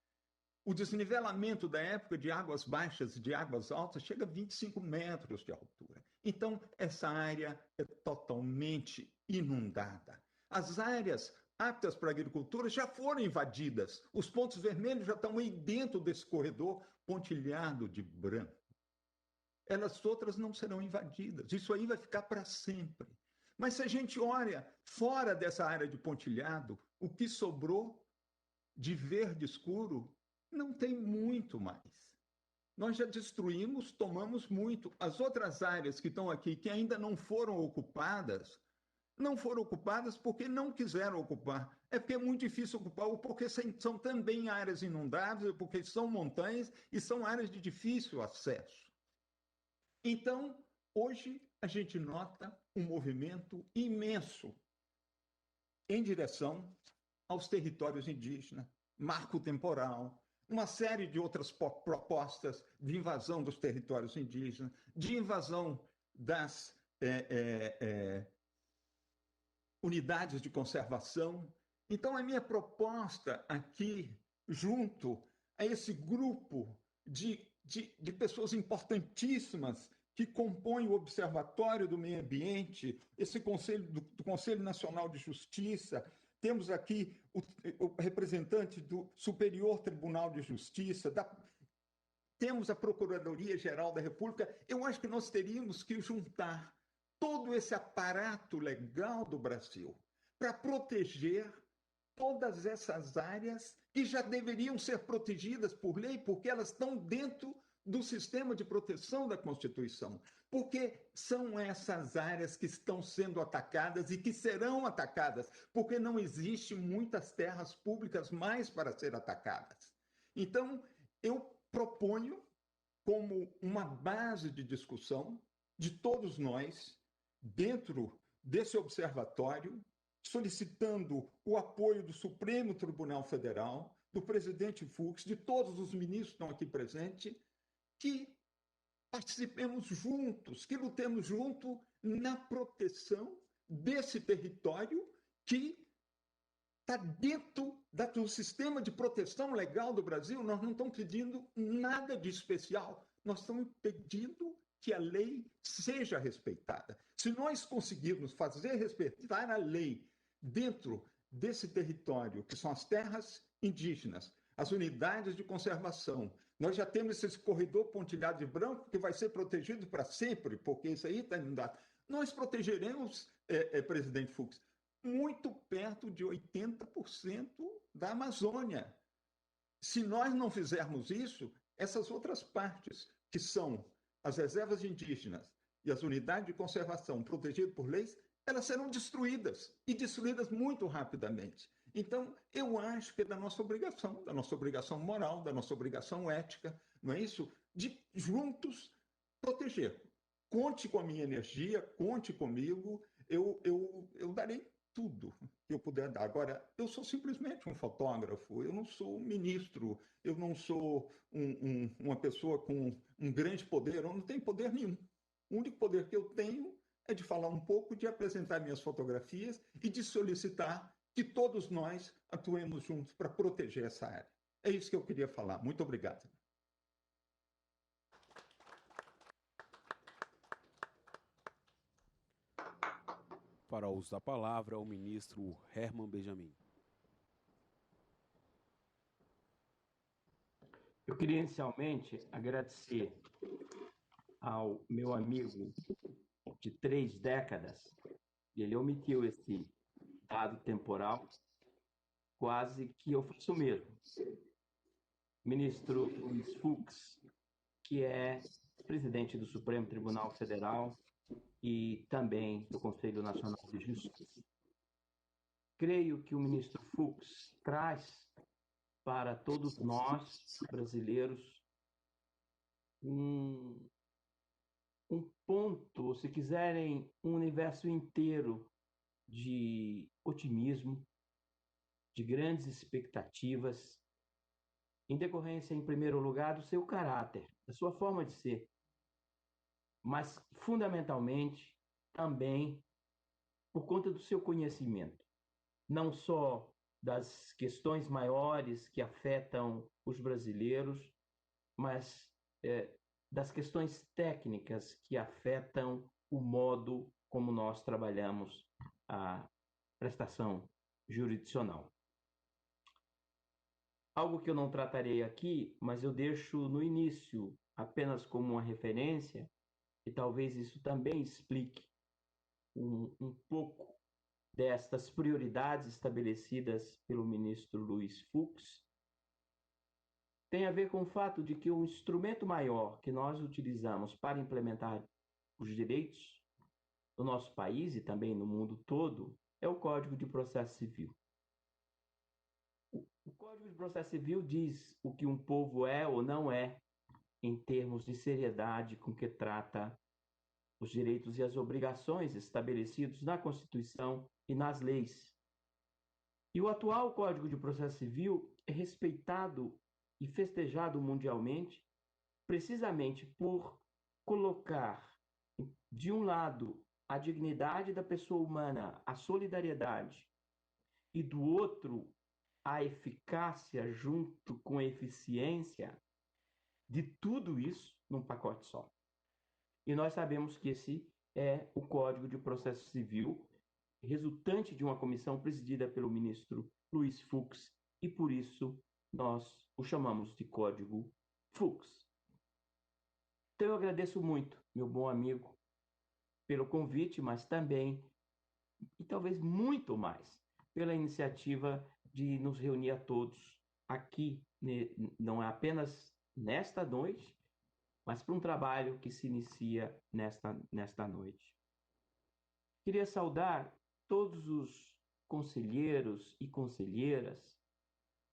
o desnivelamento da época de águas baixas e de águas altas chega a 25 metros de altura. Então, essa área é totalmente inundada. As áreas aptas para a agricultura já foram invadidas. Os pontos vermelhos já estão aí dentro desse corredor pontilhado de branco. Elas outras não serão invadidas. Isso aí vai ficar para sempre. Mas se a gente olha fora dessa área de pontilhado, o que sobrou de verde escuro não tem muito mais. Nós já destruímos, tomamos muito. As outras áreas que estão aqui, que ainda não foram ocupadas porque não quiseram ocupar. É porque é muito difícil ocupar, ou porque são também áreas inundáveis, porque são montanhas e são áreas de difícil acesso. Então, hoje, a gente nota um movimento imenso em direção aos territórios indígenas, marco temporal, uma série de outras propostas de invasão dos territórios indígenas, de invasão das unidades de conservação. Então, a minha proposta aqui, junto a esse grupo de pessoas importantíssimas que compõem o Observatório do Meio Ambiente, esse Conselho do Conselho Nacional de Justiça, temos aqui o representante do Superior Tribunal de Justiça, temos a Procuradoria-Geral da República. Eu acho que nós teríamos que juntar todo esse aparato legal do Brasil para proteger todas essas áreas que já deveriam ser protegidas por lei, porque elas estão dentro do sistema de proteção da Constituição. Porque são essas áreas que estão sendo atacadas e que serão atacadas, porque não existe muitas terras públicas mais para ser atacadas. Então, eu proponho como uma base de discussão de todos nós, dentro desse observatório, solicitando o apoio do Supremo Tribunal Federal, do presidente Fux, de todos os ministros que estão aqui presentes, que participemos juntos, que lutemos junto na proteção desse território que está dentro do sistema de proteção legal do Brasil. Nós não estamos pedindo nada de especial, nós estamos pedindo que a lei seja respeitada. Se nós conseguirmos fazer respeitar a lei dentro desse território, que são as terras indígenas, as unidades de conservação, nós já temos esse corredor pontilhado de branco que vai ser protegido para sempre, porque isso aí está inundado. Nós protegeremos, presidente Fux, muito perto de 80% da Amazônia. Se nós não fizermos isso, essas outras partes, que são as reservas indígenas e as unidades de conservação protegidas por leis, elas serão destruídas, e destruídas muito rapidamente. Então, eu acho que é da nossa obrigação moral, da nossa obrigação ética, não é isso? De juntos proteger. Conte com a minha energia, conte comigo, eu darei tudo que eu puder dar. Agora, eu sou simplesmente um fotógrafo, eu não sou um ministro, eu não sou uma pessoa com um grande poder, eu não tenho poder nenhum. O único poder que eu tenho é de falar um pouco, de apresentar minhas fotografias e de solicitar que todos nós atuemos juntos para proteger essa área. É isso que eu queria falar. Muito obrigado. Para o uso da palavra, o ministro Herman Benjamin. Eu queria inicialmente agradecer ao meu amigo de 3 décadas, ele omitiu esse dado temporal, quase que eu faço o mesmo. Ministro Luiz Fux, que é presidente do Supremo Tribunal Federal e também do Conselho Nacional de Justiça. Creio que o ministro Fux traz para todos nós, brasileiros, um ponto, ou se quiserem, um universo inteiro de otimismo, de grandes expectativas, em decorrência, em primeiro lugar, do seu caráter, da sua forma de ser, mas, fundamentalmente, também por conta do seu conhecimento, não só das questões maiores que afetam os brasileiros, mas das questões técnicas que afetam o modo como nós trabalhamos a prestação jurisdicional. Algo que eu não tratarei aqui, mas eu deixo no início apenas como uma referência, e talvez isso também explique um pouco destas prioridades estabelecidas pelo ministro Luiz Fux, tem a ver com o fato de que o instrumento maior que nós utilizamos para implementar os direitos no nosso país e também no mundo todo é o Código de Processo Civil. O Código de Processo Civil diz o que um povo é ou não é em termos de seriedade com que trata os direitos e as obrigações estabelecidos na Constituição e nas leis. E o atual Código de Processo Civil é respeitado e festejado mundialmente precisamente por colocar, de um lado, a dignidade da pessoa humana, a solidariedade, e do outro, a eficácia junto com a eficiência, de tudo isso num pacote só. E nós sabemos que esse é o Código de Processo Civil, resultante de uma comissão presidida pelo ministro Luiz Fux, e por isso nós o chamamos de Código Fux. Então eu agradeço muito, meu bom amigo, pelo convite, mas também, e talvez muito mais, pela iniciativa de nos reunir a todos aqui, não é apenas nesta noite, mas para um trabalho que se inicia nesta noite. Queria saudar todos os conselheiros e conselheiras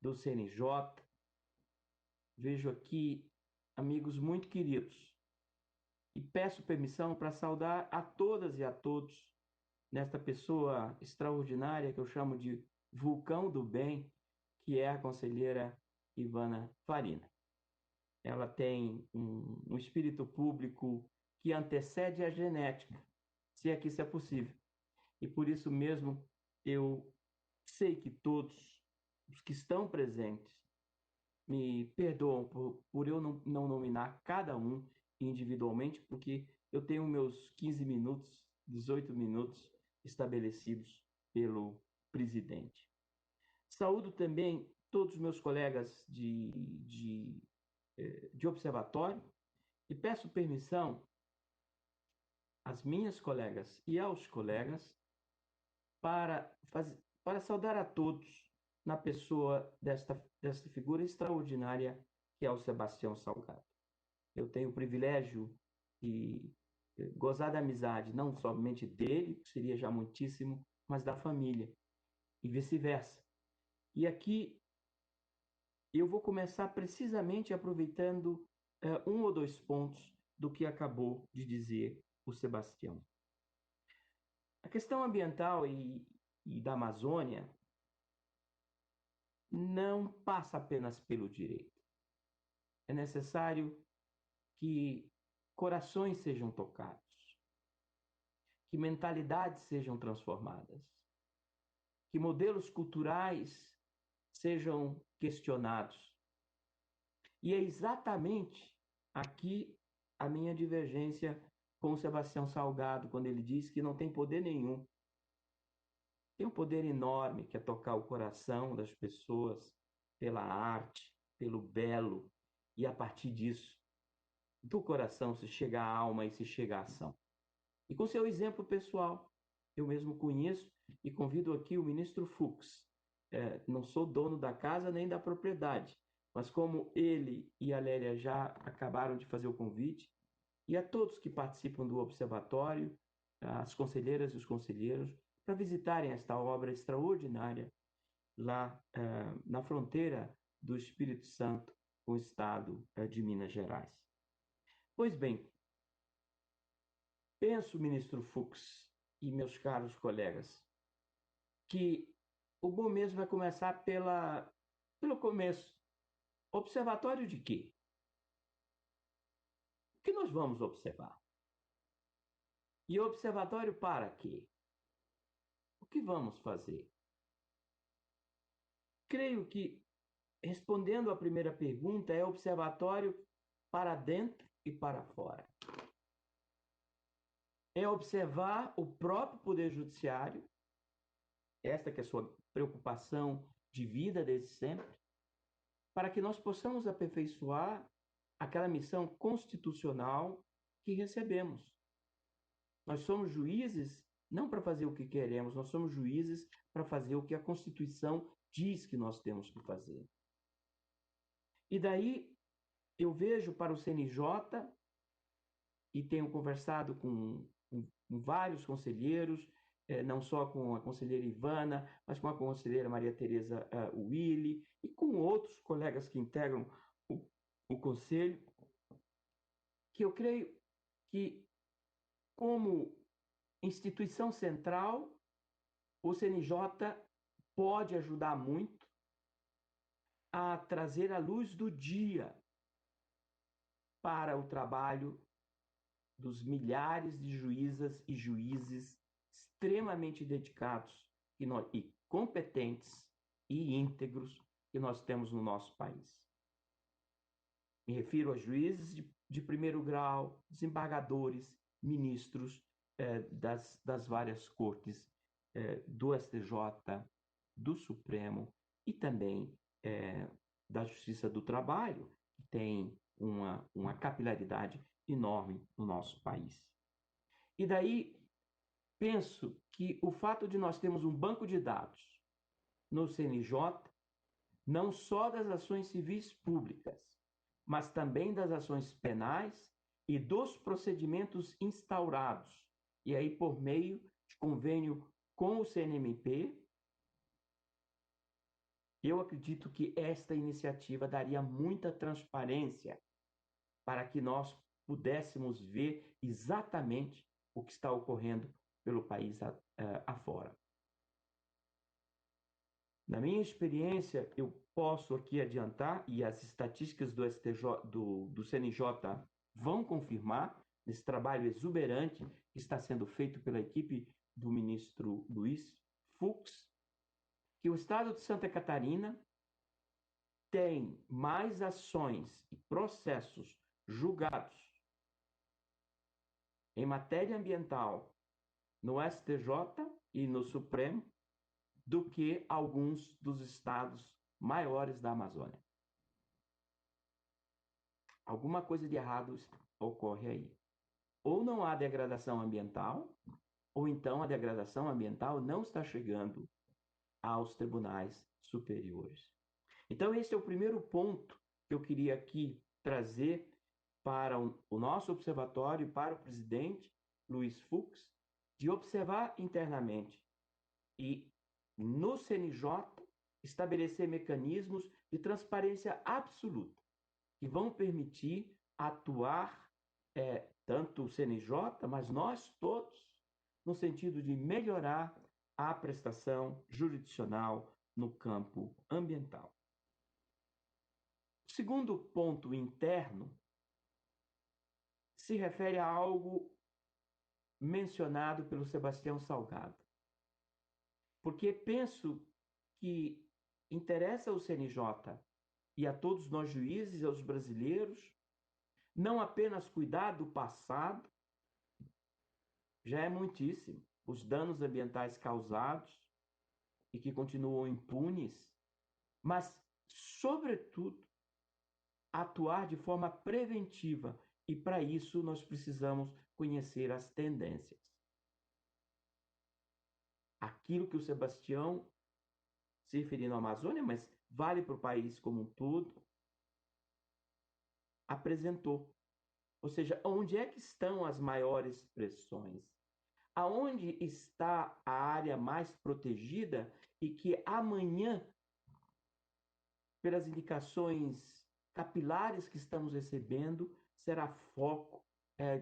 do CNJ. Vejo aqui amigos muito queridos e peço permissão para saudar a todas e a todos nesta pessoa extraordinária que eu chamo de vulcão do bem, que é a conselheira Ivana Farina. Ela tem um espírito público que antecede a genética, se é que isso é possível. E por isso mesmo eu sei que todos os que estão presentes me perdoam por eu não nominar cada um individualmente, porque eu tenho meus 15 minutos, 18 minutos estabelecidos pelo presidente. Saúdo também todos os meus colegas de observatório e peço permissão às minhas colegas e aos colegas para saudar a todos na pessoa desta figura extraordinária que é o Sebastião Salgado. Eu tenho o privilégio de gozar da amizade, não somente dele, que seria já muitíssimo, mas da família, e vice-versa. E aqui eu vou começar precisamente aproveitando um ou dois pontos do que acabou de dizer o Sebastião. A questão ambiental e da Amazônia não passa apenas pelo direito. É necessário que corações sejam tocados, que mentalidades sejam transformadas, que modelos culturais sejam questionados. E é exatamente aqui a minha divergência com o Sebastião Salgado, quando ele diz que não tem poder nenhum. Tem um poder enorme, que é tocar o coração das pessoas pela arte, pelo belo, e a partir disso, do coração se chega à alma e se chega à ação. E com seu exemplo pessoal, eu mesmo conheço e convido aqui o ministro Fux. Não sou dono da casa nem da propriedade, mas como ele e a Lélia já acabaram de fazer o convite, e a todos que participam do observatório, as conselheiras e os conselheiros, para visitarem esta obra extraordinária lá na fronteira do Espírito Santo com o estado de Minas Gerais. Pois bem, penso, ministro Fux e meus caros colegas, que o bom mesmo vai começar pelo começo. Observatório de quê? O que nós vamos observar? E observatório para quê? O que vamos fazer? Creio que, respondendo à primeira pergunta, é observatório para dentro e para fora. É observar o próprio Poder Judiciário, esta que é a sua preocupação de vida desde sempre, para que nós possamos aperfeiçoar aquela missão constitucional que recebemos. Nós somos juízes não para fazer o que queremos, nós somos juízes para fazer o que a Constituição diz que nós temos que fazer. E daí eu vejo para o CNJ, e tenho conversado com vários conselheiros, não só com a conselheira Ivana, mas com a conselheira Maria Tereza Willi, e com outros colegas que integram o conselho, que eu creio que, como instituição central, o CNJ pode ajudar muito a trazer a luz do dia para o trabalho dos milhares de juízas e juízes extremamente dedicados e competentes e íntegros que nós temos no nosso país. Me refiro a juízes de primeiro grau, desembargadores, ministros das várias cortes, do STJ, do Supremo e também da Justiça do Trabalho, que tem uma capilaridade enorme no nosso país. E daí penso que o fato de nós termos um banco de dados no CNJ, não só das ações civis públicas, mas também das ações penais e dos procedimentos instaurados, e aí por meio de convênio com o CNMP, eu acredito que esta iniciativa daria muita transparência para que nós pudéssemos ver exatamente o que está ocorrendo pelo país afora. Na minha experiência, eu posso aqui adiantar, e as estatísticas do CNJ vão confirmar, esse trabalho exuberante que está sendo feito pela equipe do ministro Luiz Fux, que o Estado de Santa Catarina tem mais ações e processos julgados em matéria ambiental no STJ e no Supremo do que alguns dos estados maiores da Amazônia. Alguma coisa de errado ocorre aí. Ou não há degradação ambiental, ou então a degradação ambiental não está chegando aos tribunais superiores. Então, esse é o primeiro ponto que eu queria aqui trazer para o nosso observatório e para o presidente Luiz Fux, de observar internamente e no CNJ estabelecer mecanismos de transparência absoluta que vão permitir atuar tanto o CNJ, mas nós todos, no sentido de melhorar a prestação jurisdicional no campo ambiental. O segundo ponto interno se refere a algo mencionado pelo Sebastião Salgado. Porque penso que interessa ao CNJ e a todos nós juízes, aos brasileiros, não apenas cuidar do passado, já é muitíssimo, os danos ambientais causados e que continuam impunes, mas, sobretudo, atuar de forma preventiva, e para isso nós precisamos conhecer as tendências. Aquilo que o Sebastião, se referindo à Amazônia, mas vale para o país como um todo, apresentou. Ou seja, onde é que estão as maiores pressões? Aonde está a área mais protegida e que amanhã, pelas indicações capilares que estamos recebendo, será foco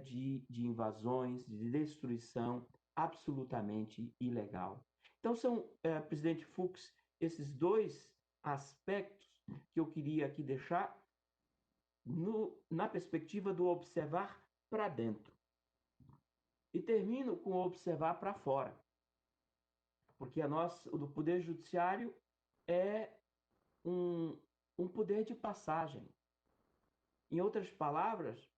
de invasões, de destruição absolutamente ilegal. Então, são, presidente Fux, esses dois aspectos que eu queria aqui deixar na perspectiva do observar para dentro. E termino com o observar para fora. Porque o Poder Judiciário é um poder de passagem. Em outras palavras,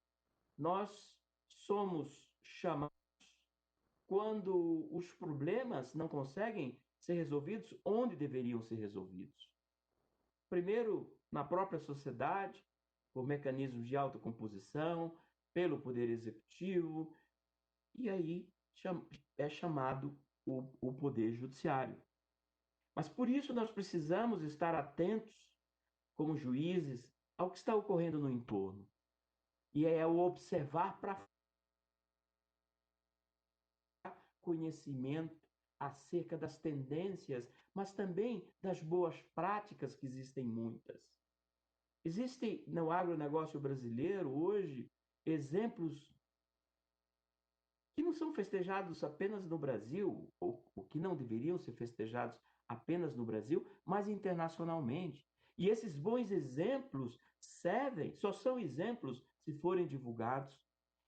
nós somos chamados quando os problemas não conseguem ser resolvidos onde deveriam ser resolvidos. Primeiro, na própria sociedade, por mecanismos de autocomposição, pelo Poder Executivo, e aí é chamado o Poder Judiciário. Mas por isso nós precisamos estar atentos, como juízes, ao que está ocorrendo no entorno. E é o observar para conhecimento acerca das tendências, mas também das boas práticas, que existem muitas. Existem no agronegócio brasileiro hoje exemplos que não são festejados apenas no Brasil, ou que não deveriam ser festejados apenas no Brasil, mas internacionalmente. E esses bons exemplos só são exemplos se forem divulgados.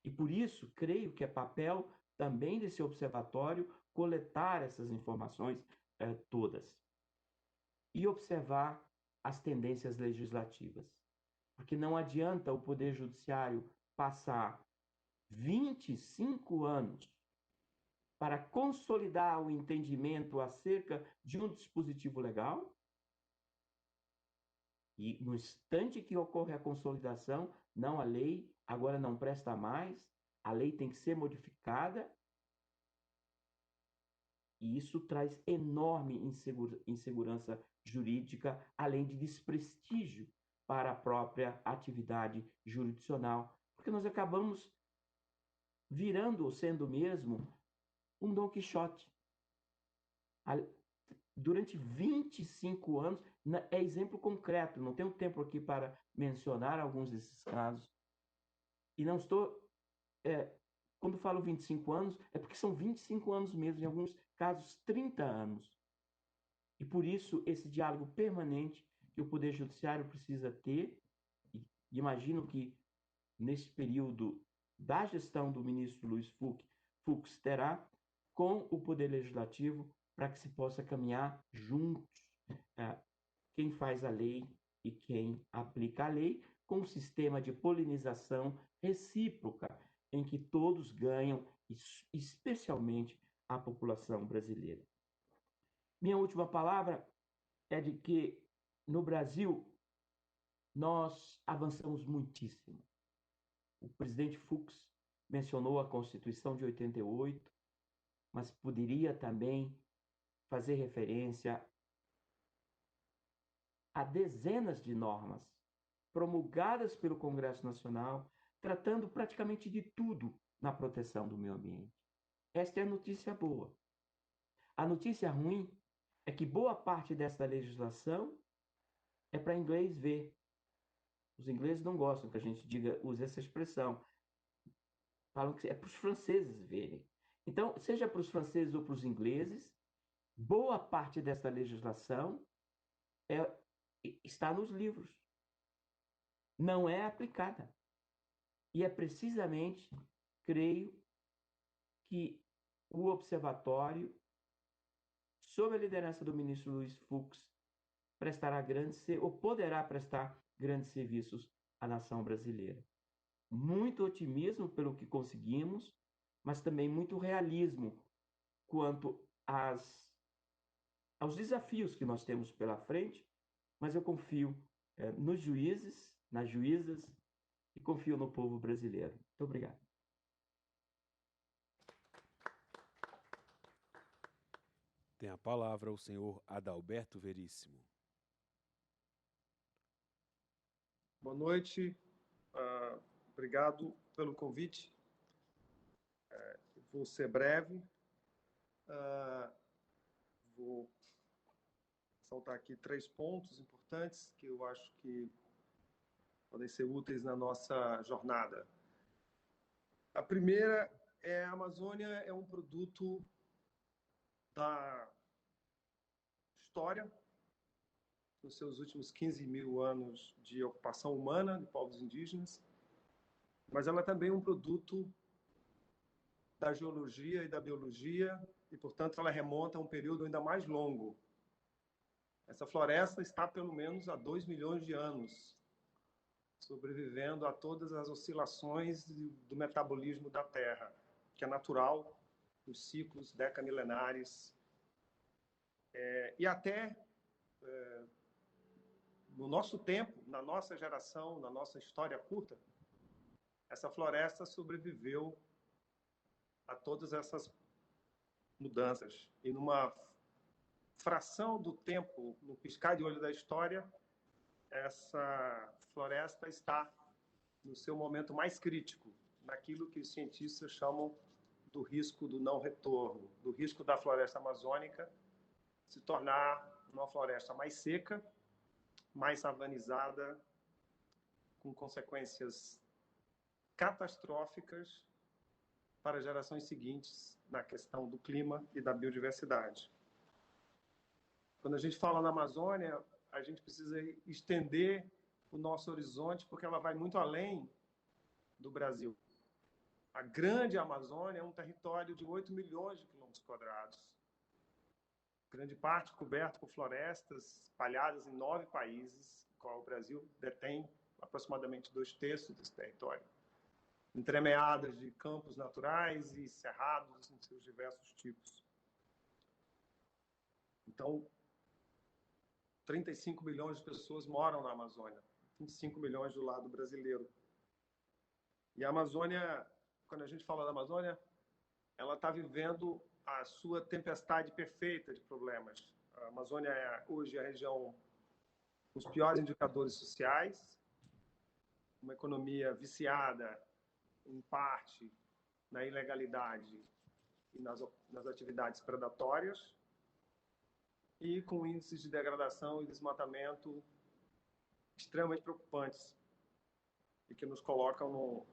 E por isso, creio que é papel também desse observatório coletar essas informações todas e observar as tendências legislativas. Porque não adianta o Poder Judiciário passar 25 anos para consolidar o entendimento acerca de um dispositivo legal, e no instante que ocorre a consolidação, não, a lei agora não presta mais, a lei tem que ser modificada, e isso traz enorme insegurança jurídica, além de desprestígio para a própria atividade jurisdicional, porque nós acabamos virando, sendo mesmo, um Dom Quixote. Durante 25 anos, é exemplo concreto, não tenho tempo aqui para mencionar alguns desses casos. E não estou... quando falo 25 anos, é porque são 25 anos mesmo, em alguns casos 30 anos. E por isso, esse diálogo permanente que o Poder Judiciário precisa ter, e imagino que nesse período da gestão do ministro Luiz Fux terá, com o Poder Legislativo, para que se possa caminhar juntos, quem faz a lei e quem aplica a lei, com um sistema de polinização recíproca, em que todos ganham, especialmente a população brasileira. Minha última palavra é de que, no Brasil, nós avançamos muitíssimo. O presidente Fux mencionou a Constituição de 88, mas poderia também fazer referência a dezenas de normas promulgadas pelo Congresso Nacional, tratando praticamente de tudo na proteção do meio ambiente. Esta é a notícia boa. A notícia ruim é que boa parte dessa legislação é para inglês ver. Os ingleses não gostam que a gente use essa expressão. Falam que é para os franceses verem. Então, seja para os franceses ou para os ingleses, boa parte dessa legislação está nos livros. Não é aplicada. E é precisamente, creio, que o observatório, sob a liderança do ministro Luiz Fux, poderá prestar grandes serviços à nação brasileira. Muito otimismo pelo que conseguimos, mas também muito realismo quanto aos desafios que nós temos pela frente, mas eu confio nos juízes, nas juízas, e confio no povo brasileiro. Muito obrigado. Tem a palavra o senhor Adalberto Veríssimo. Boa noite, obrigado pelo convite. Vou ser breve. Vou saltar aqui 3 pontos importantes que eu acho que podem ser úteis na nossa jornada. A primeira é a Amazônia é um produto da história, nos seus últimos 15 mil anos de ocupação humana de povos indígenas, mas ela é também um produto da geologia e da biologia, e, portanto, ela remonta a um período ainda mais longo. Essa floresta está, pelo menos, há 2 milhões de anos, sobrevivendo a todas as oscilações do metabolismo da Terra, que é natural nos ciclos decamilenares. E até no nosso tempo, na nossa geração, na nossa história curta, essa floresta sobreviveu a todas essas mudanças. E numa fração do tempo, no piscar de olho da história, essa floresta está no seu momento mais crítico, naquilo que os cientistas chamam do risco do não retorno, do risco da floresta amazônica se tornar uma floresta mais seca, mais savanizada, com consequências catastróficas para gerações seguintes na questão do clima e da biodiversidade. Quando a gente fala na Amazônia, a gente precisa estender o nosso horizonte, porque ela vai muito além do Brasil. A grande Amazônia é um território de 8 milhões de quilômetros quadrados, grande parte coberto por florestas espalhadas em 9 países, no qual o Brasil detém aproximadamente 2/3 desse território, entremeadas de campos naturais e cerrados em seus diversos tipos. Então, 35 milhões de pessoas moram na Amazônia, 25 milhões do lado brasileiro. E a Amazônia, quando a gente fala da Amazônia, ela está vivendo a sua tempestade perfeita de problemas. A Amazônia é hoje a região com os piores indicadores sociais, uma economia viciada, em parte, na ilegalidade e nas atividades predatórias, e com índices de degradação e desmatamento extremamente preocupantes e que nos colocam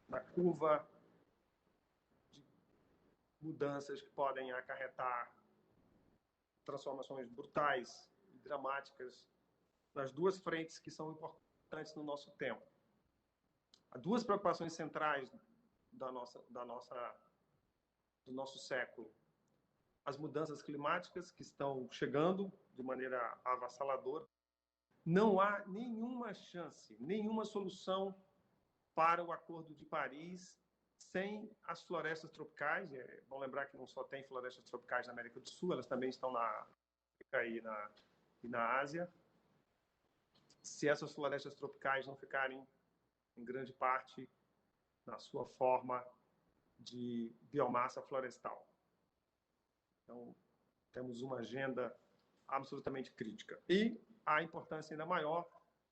na curva de mudanças que podem acarretar transformações brutais e dramáticas nas duas frentes que são importantes no nosso tempo. Há duas preocupações centrais do nosso século: as mudanças climáticas, que estão chegando de maneira avassaladora. Não há nenhuma chance, nenhuma solução para o Acordo de Paris sem as florestas tropicais. É bom lembrar que não só tem florestas tropicais na América do Sul, elas também estão na África e na Ásia. Se essas florestas tropicais não ficarem, em grande parte, na sua forma de biomassa florestal. Então, temos uma agenda absolutamente crítica. E a importância ainda maior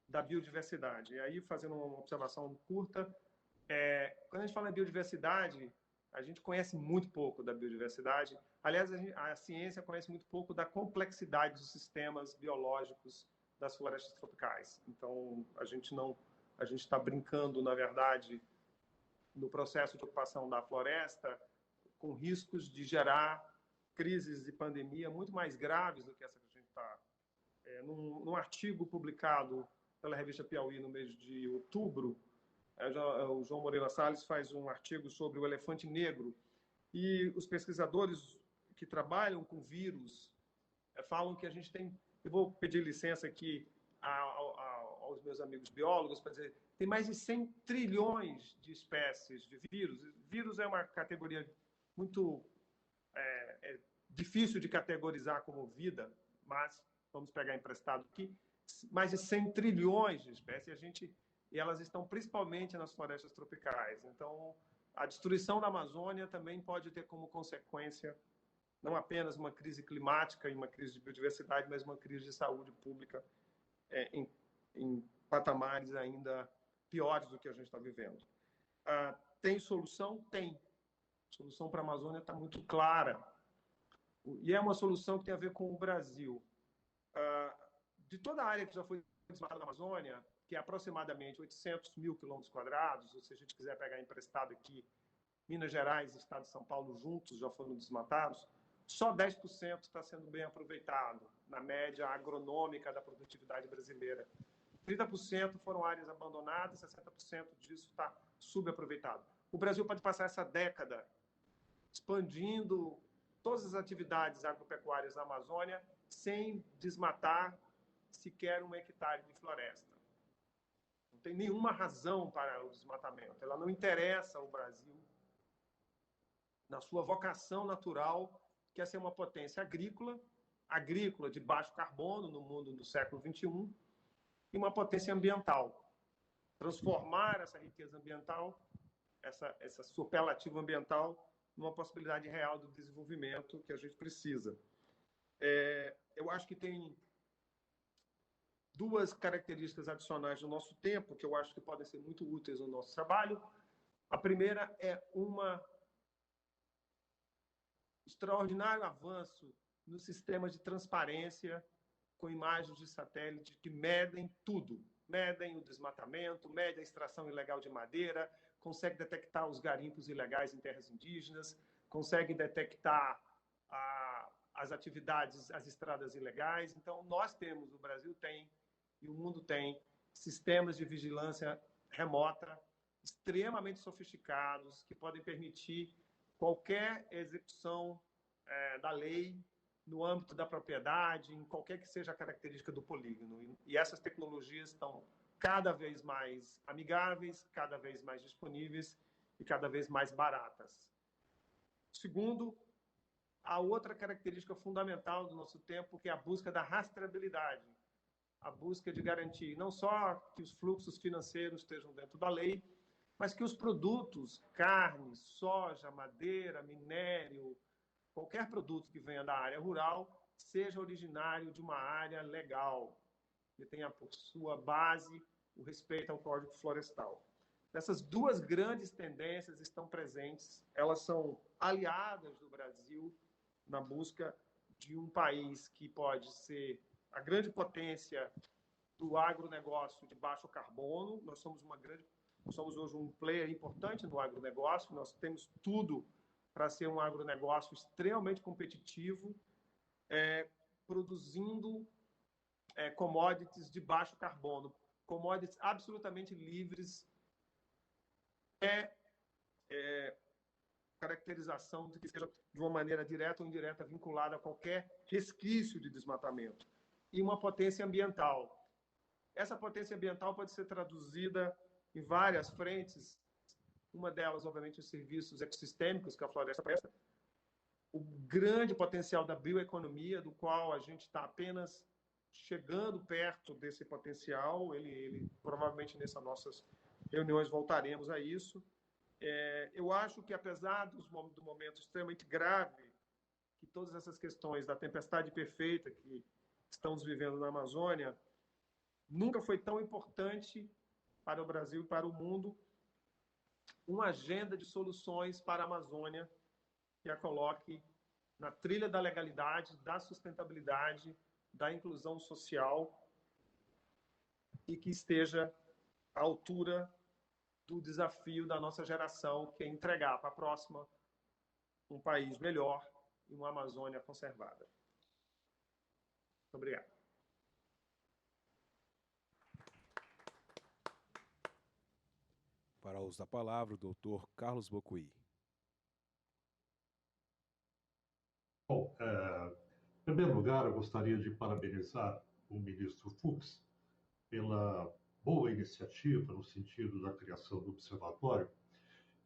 da biodiversidade. E aí, fazendo uma observação curta, quando a gente fala em biodiversidade, a gente conhece muito pouco da biodiversidade. Aliás, a ciência conhece muito pouco da complexidade dos sistemas biológicos das florestas tropicais. Então, a gente está brincando, na verdade, no processo de ocupação da floresta, com riscos de gerar crises de pandemia muito mais graves do que essa que a gente está. Num artigo publicado pela revista Piauí no mês de outubro, o João Moreira Salles faz um artigo sobre o elefante negro, e os pesquisadores que trabalham com vírus falam que a gente tem... Eu vou pedir licença aqui aos meus amigos biólogos para dizer, tem mais de 100 trilhões de espécies de vírus. Vírus é uma categoria muito difícil de categorizar como vida, mas vamos pegar emprestado aqui, mais de 100 trilhões de espécies, e elas estão principalmente nas florestas tropicais. Então, a destruição da Amazônia também pode ter como consequência não apenas uma crise climática e uma crise de biodiversidade, mas uma crise de saúde pública em patamares ainda piores do que a gente está vivendo. Tem solução? Tem. A solução para a Amazônia está muito clara. E é uma solução que tem a ver com o Brasil. De toda a área que já foi desmatada na Amazônia, que é aproximadamente 800 mil quilômetros quadrados, ou se a gente quiser pegar emprestado aqui, Minas Gerais e Estado de São Paulo juntos já foram desmatados, só 10% está sendo bem aproveitado, na média agronômica da produtividade brasileira. 30% foram áreas abandonadas, 60% disso está subaproveitado. O Brasil pode passar essa década expandindo todas as atividades agropecuárias na Amazônia sem desmatar sequer 1 hectare de floresta. Não tem nenhuma razão para o desmatamento. Ela não interessa ao Brasil na sua vocação natural, que é ser uma potência agrícola de baixo carbono no mundo do século XXI, e uma potência ambiental. Transformar essa riqueza ambiental, essa superlativa ambiental, numa possibilidade real do desenvolvimento que a gente precisa. Eu acho que tem duas características adicionais do nosso tempo que eu acho que podem ser muito úteis no nosso trabalho. A primeira é um extraordinário avanço no sistema de transparência com imagens de satélite que medem tudo. Medem o desmatamento, medem a extração ilegal de madeira, conseguem detectar os garimpos ilegais em terras indígenas, conseguem detectar as atividades, as estradas ilegais. Então, nós temos, o Brasil tem, e o mundo tem, sistemas de vigilância remota extremamente sofisticados que podem permitir qualquer execução da lei no âmbito da propriedade, em qualquer que seja a característica do polígono. E essas tecnologias estão cada vez mais amigáveis, cada vez mais disponíveis e cada vez mais baratas. Segundo, a outra característica fundamental do nosso tempo, que é a busca da rastreabilidade, a busca de garantir não só que os fluxos financeiros estejam dentro da lei, mas que os produtos, carne, soja, madeira, minério, qualquer produto que venha da área rural, seja originário de uma área legal, que tenha por sua base o respeito ao Código Florestal. Essas duas grandes tendências estão presentes, elas são aliadas do Brasil na busca de um país que pode ser a grande potência do agronegócio de baixo carbono. Nós somos hoje um player importante no agronegócio, nós temos tudo para ser um agronegócio extremamente competitivo, produzindo commodities de baixo carbono, commodities absolutamente livres, caracterização de que seja de uma maneira direta ou indireta vinculada a qualquer resquício de desmatamento. E uma potência ambiental. Essa potência ambiental pode ser traduzida em várias frentes. Uma delas, obviamente, os serviços ecossistêmicos que a floresta presta. O grande potencial da bioeconomia, do qual a gente está apenas chegando perto desse potencial. Ele provavelmente, nessas nossas reuniões, voltaremos a isso. Eu acho que, apesar do momento extremamente grave que todas essas questões da tempestade perfeita que estamos vivendo na Amazônia, nunca foi tão importante para o Brasil e para o mundo uma agenda de soluções para a Amazônia que a coloque na trilha da legalidade, da sustentabilidade, da inclusão social e que esteja à altura do desafio da nossa geração, que é entregar para a próxima um país melhor e uma Amazônia conservada. Muito obrigado. Para o uso da palavra, o doutor Carlos Bocuí. Bom, em primeiro lugar, eu gostaria de parabenizar o ministro Fux pela boa iniciativa no sentido da criação do observatório.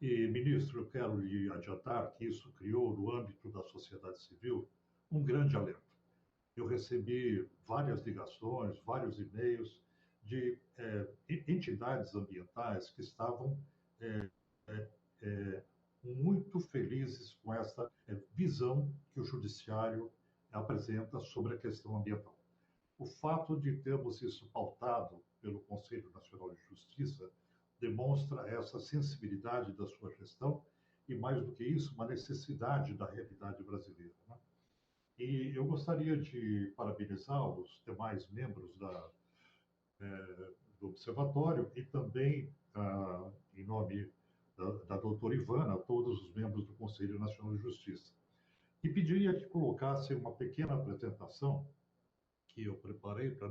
E, ministro, eu quero lhe adiantar que isso criou, no âmbito da sociedade civil, um grande alerta. Eu recebi várias ligações, vários e-mails de entidades ambientais que estavam muito felizes com essa visão que o judiciário apresenta sobre a questão ambiental. O fato de termos isso pautado pelo Conselho Nacional de Justiça demonstra essa sensibilidade da sua gestão e, mais do que isso, uma necessidade da realidade brasileira, né? E eu gostaria de parabenizar os demais membros do Observatório e também, em nome da doutora Ivana, todos os membros do Conselho Nacional de Justiça. E pediria que colocassem uma pequena apresentação que eu preparei para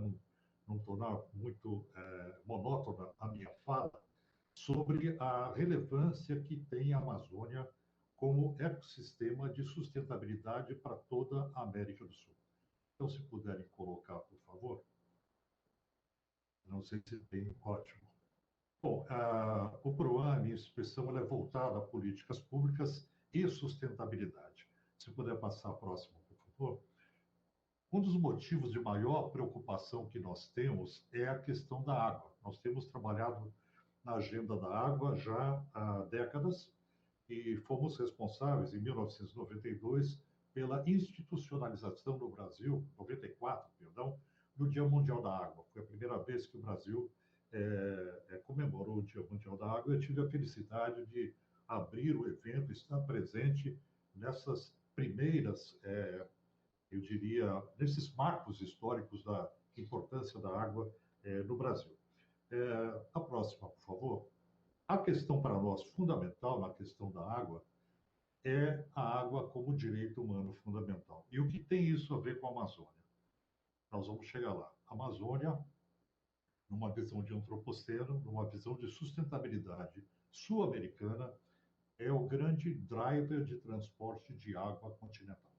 não tornar muito monótona a minha fala, sobre a relevância que tem a Amazônia como ecossistema de sustentabilidade para toda a América do Sul. Então, se puderem colocar, por favor. Não sei se tem, ótimo. Bom, o PROAN, minha expressão, ela é voltada a políticas públicas e sustentabilidade. Se puder passar a próxima, por favor. Um dos motivos de maior preocupação que nós temos é a questão da água. Nós temos trabalhado na agenda da água já há décadas e fomos responsáveis, em 1992, pela institucionalização no Brasil, 94, perdão, do Dia Mundial da Água. Foi a primeira vez que o Brasil comemorou o Dia Mundial da Água. Eu tive a felicidade de abrir o evento, estar presente nessas primeiras, eu diria, nesses marcos históricos da importância da água no Brasil. A próxima, por favor. A questão para nós fundamental na questão da água é a água como direito humano fundamental. E o que tem isso a ver com a Amazônia? Nós vamos chegar lá. A Amazônia numa visão de antropoceno, numa visão de sustentabilidade sul-americana, é o grande driver de transporte de água continental.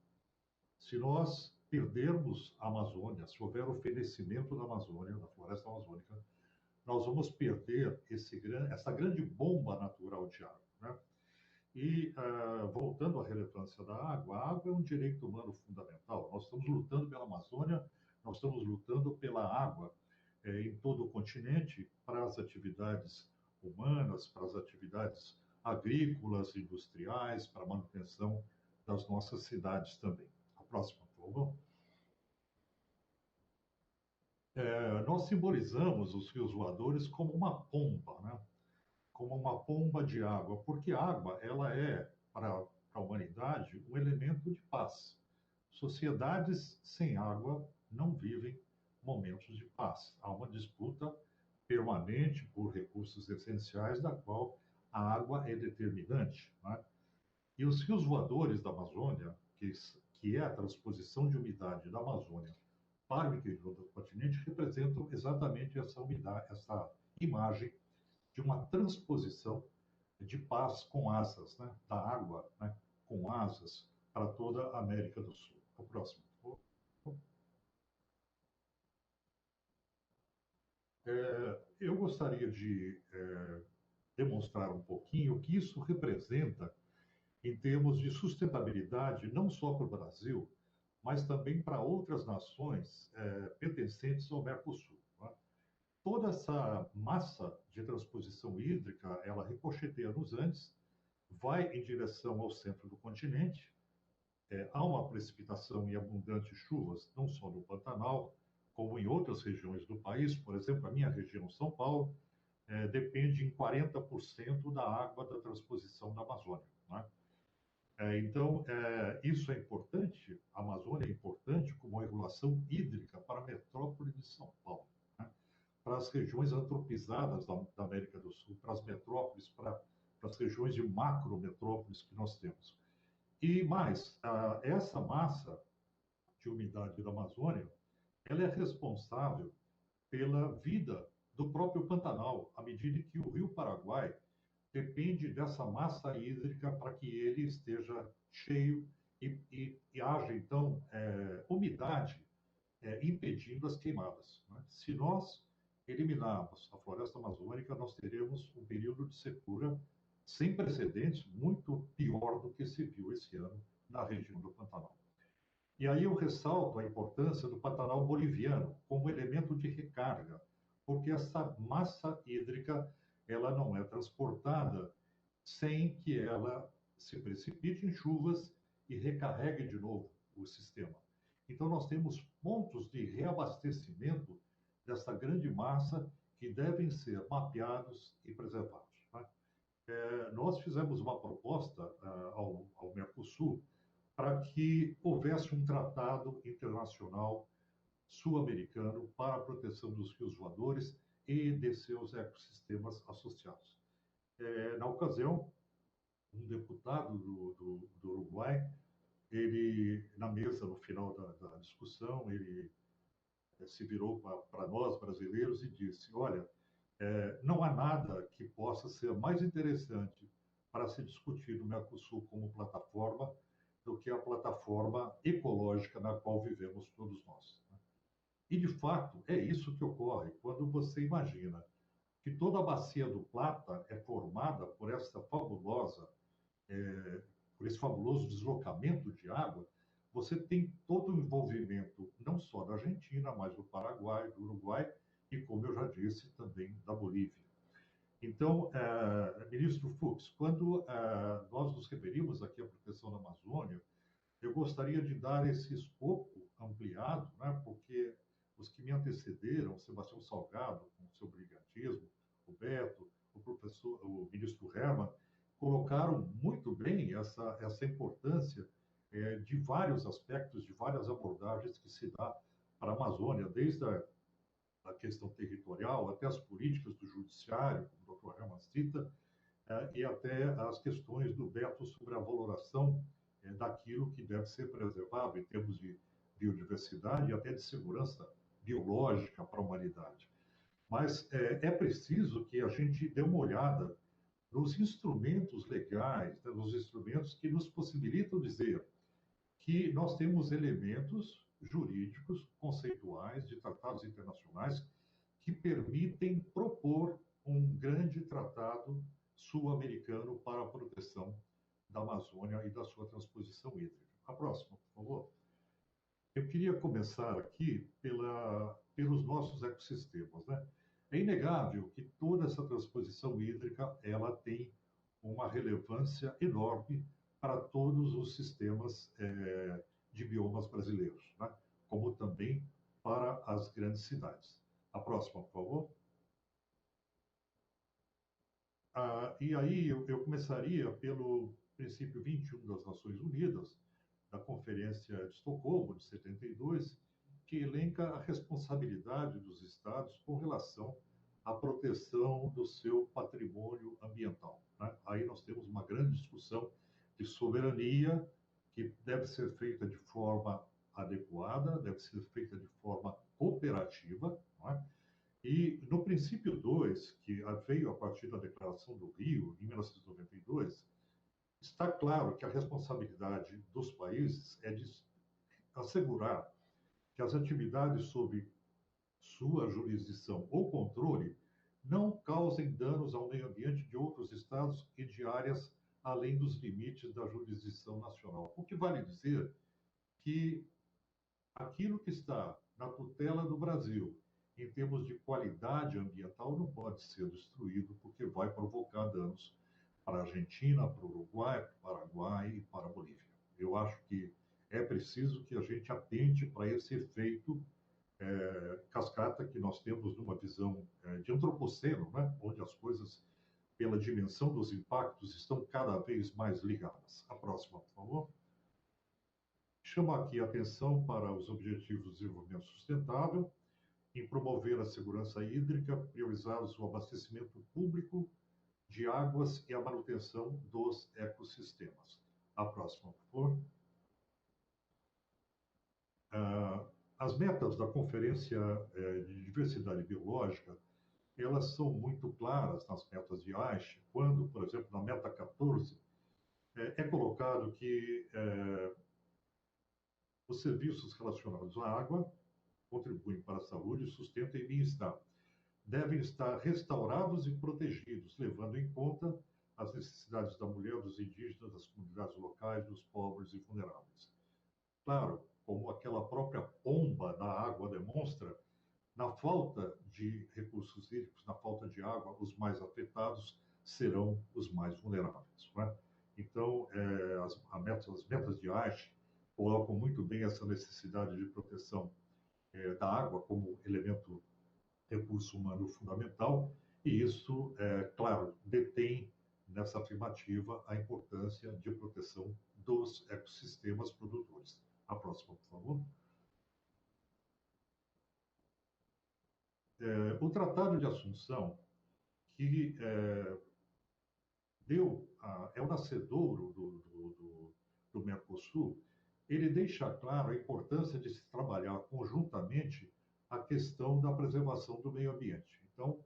Se nós perdermos a Amazônia, se houver o fenecimento da Amazônia, da floresta amazônica, nós vamos perder essa grande bomba natural de água, né? E, voltando à relevância da água, a água é um direito humano fundamental. Nós estamos lutando pela Amazônia, nós estamos lutando pela água em todo o continente para as atividades humanas, para as atividades agrícolas, industriais, para a manutenção das nossas cidades também. A próxima, por favor. Nós simbolizamos os rios voadores como uma pomba, né? Como uma pomba de água, porque a água ela é, para a humanidade, um elemento de paz. Sociedades sem água não vivem momentos de paz. Há uma disputa permanente por recursos essenciais, da qual a água é determinante, né? E os rios voadores da Amazônia, que é a transposição de umidade da Amazônia para o interior do continente, representam exatamente essa umidade, essa imagem de uma transposição de paz com asas, né? Da água, né? Com asas para toda a América do Sul. O próximo. Eu gostaria de demonstrar um pouquinho o que isso representa em termos de sustentabilidade, não só para o Brasil, mas também para outras nações pertencentes ao Mercosul. Né? Toda essa massa de transposição hídrica, ela ricocheteia nos Andes, vai em direção ao centro do continente, há uma precipitação e abundantes chuvas, não só no Pantanal, como em outras regiões do país. Por exemplo, a minha região, São Paulo, depende em 40% da água da transposição da Amazônia. Né? Então, isso é importante, a Amazônia é importante como regulação hídrica para a metrópole de São Paulo, né? Para as regiões antropizadas da América do Sul, para as metrópoles, para as regiões de macrometrópoles que nós temos. E mais, essa massa de umidade da Amazônia, ela é responsável pela vida do próprio Pantanal, à medida que o Rio Paraguai depende dessa massa hídrica para que ele esteja cheio e haja, então, umidade impedindo as queimadas. Né? Se nós eliminarmos a floresta amazônica, nós teremos um período de secura sem precedentes, muito pior do que se viu esse ano na região do Pantanal. E aí eu ressalto a importância do Pantanal boliviano como elemento de recarga, porque essa massa hídrica ela não é transportada sem que ela se precipite em chuvas e recarregue de novo o sistema. Então, nós temos pontos de reabastecimento dessa grande massa que devem ser mapeados e preservados. Né? Nós fizemos uma proposta ao Mercosul para que houvesse um tratado internacional sul-americano para a proteção dos rios voadores e de seus ecossistemas associados. Na ocasião, um deputado do Uruguai, ele, na mesa, no final da discussão, ele se virou para nós, brasileiros, e disse, olha, não há nada que possa ser mais interessante para se discutir no Mercosul como plataforma do que a plataforma ecológica na qual vivemos todos nós. E, de fato, é isso que ocorre quando você imagina que toda a bacia do Plata é formada por por esse fabuloso deslocamento de água. Você tem todo o envolvimento, não só da Argentina, mas do Paraguai, do Uruguai e, como eu já disse, também da Bolívia. Então, ministro Fux, quando nós nos referimos aqui à proteção da Amazônia, eu gostaria de dar esse escopo ampliado, né, porque os que me antecederam, Sebastião Salgado, com o seu brilhantismo, o Beto, o ministro Herman, colocaram muito bem essa importância de vários aspectos, de várias abordagens que se dá para a Amazônia, desde a questão territorial até as políticas do judiciário, como o Dr. Herman cita, e até as questões do Beto sobre a valoração daquilo que deve ser preservado em termos de biodiversidade e até de segurança biológica para a humanidade. Mas é preciso que a gente dê uma olhada nos instrumentos legais, né, nos instrumentos que nos possibilitam dizer que nós temos elementos jurídicos, conceituais, de tratados internacionais, que permitem propor um grande tratado sul-americano para a proteção da Amazônia e da sua transposição hídrica. A próxima, por favor. Eu queria começar aqui pelos nossos ecossistemas, né? É inegável que toda essa transposição hídrica ela tem uma relevância enorme para todos os sistemas de biomas brasileiros, né? Como também para as grandes cidades. A próxima, por favor. E aí eu começaria pelo princípio 21 das Nações Unidas, da Conferência de Estocolmo, de 72, que elenca a responsabilidade dos Estados com relação à proteção do seu patrimônio ambiental, né? Aí nós temos uma grande discussão de soberania, que deve ser feita de forma adequada, deve ser feita de forma cooperativa, né? E no princípio 2, que veio a partir da Declaração do Rio, em 1992, está claro que a responsabilidade dos países é de assegurar que as atividades sob sua jurisdição ou controle não causem danos ao meio ambiente de outros estados e de áreas além dos limites da jurisdição nacional. O que vale dizer que aquilo que está na tutela do Brasil, em termos de qualidade ambiental, não pode ser destruído, porque vai provocar danos para a Argentina, para o Uruguai, para o Paraguai e para a Bolívia. Eu acho que é preciso que a gente atente para esse efeito cascata que nós temos numa visão de antropoceno, né? Onde as coisas, pela dimensão dos impactos, estão cada vez mais ligadas. A próxima, por favor. Chamo aqui a atenção para os Objetivos de Desenvolvimento Sustentável, em promover a segurança hídrica, priorizar o abastecimento público de águas e a manutenção dos ecossistemas. A próxima, por favor. As metas da Conferência de Diversidade Biológica, elas são muito claras nas metas de Aichi, quando, por exemplo, na meta 14, é colocado que os serviços relacionados à água contribuem para a saúde, sustento e bem-estar. Devem estar restaurados e protegidos, levando em conta as necessidades da mulher, dos indígenas, das comunidades locais, dos pobres e vulneráveis. Claro, como aquela própria pomba da água demonstra, na falta de recursos hídricos, na falta de água, os mais afetados serão os mais vulneráveis, não é? Então, as metas de Aichi colocam muito bem essa necessidade de proteção da água como elemento recurso humano fundamental, e isso, claro, detém nessa afirmativa a importância de proteção dos ecossistemas produtores. A próxima, por favor. O Tratado de Assunção, que é o nascedouro do Mercosul, ele deixa claro a importância de se trabalhar conjuntamente a questão da preservação do meio ambiente. Então,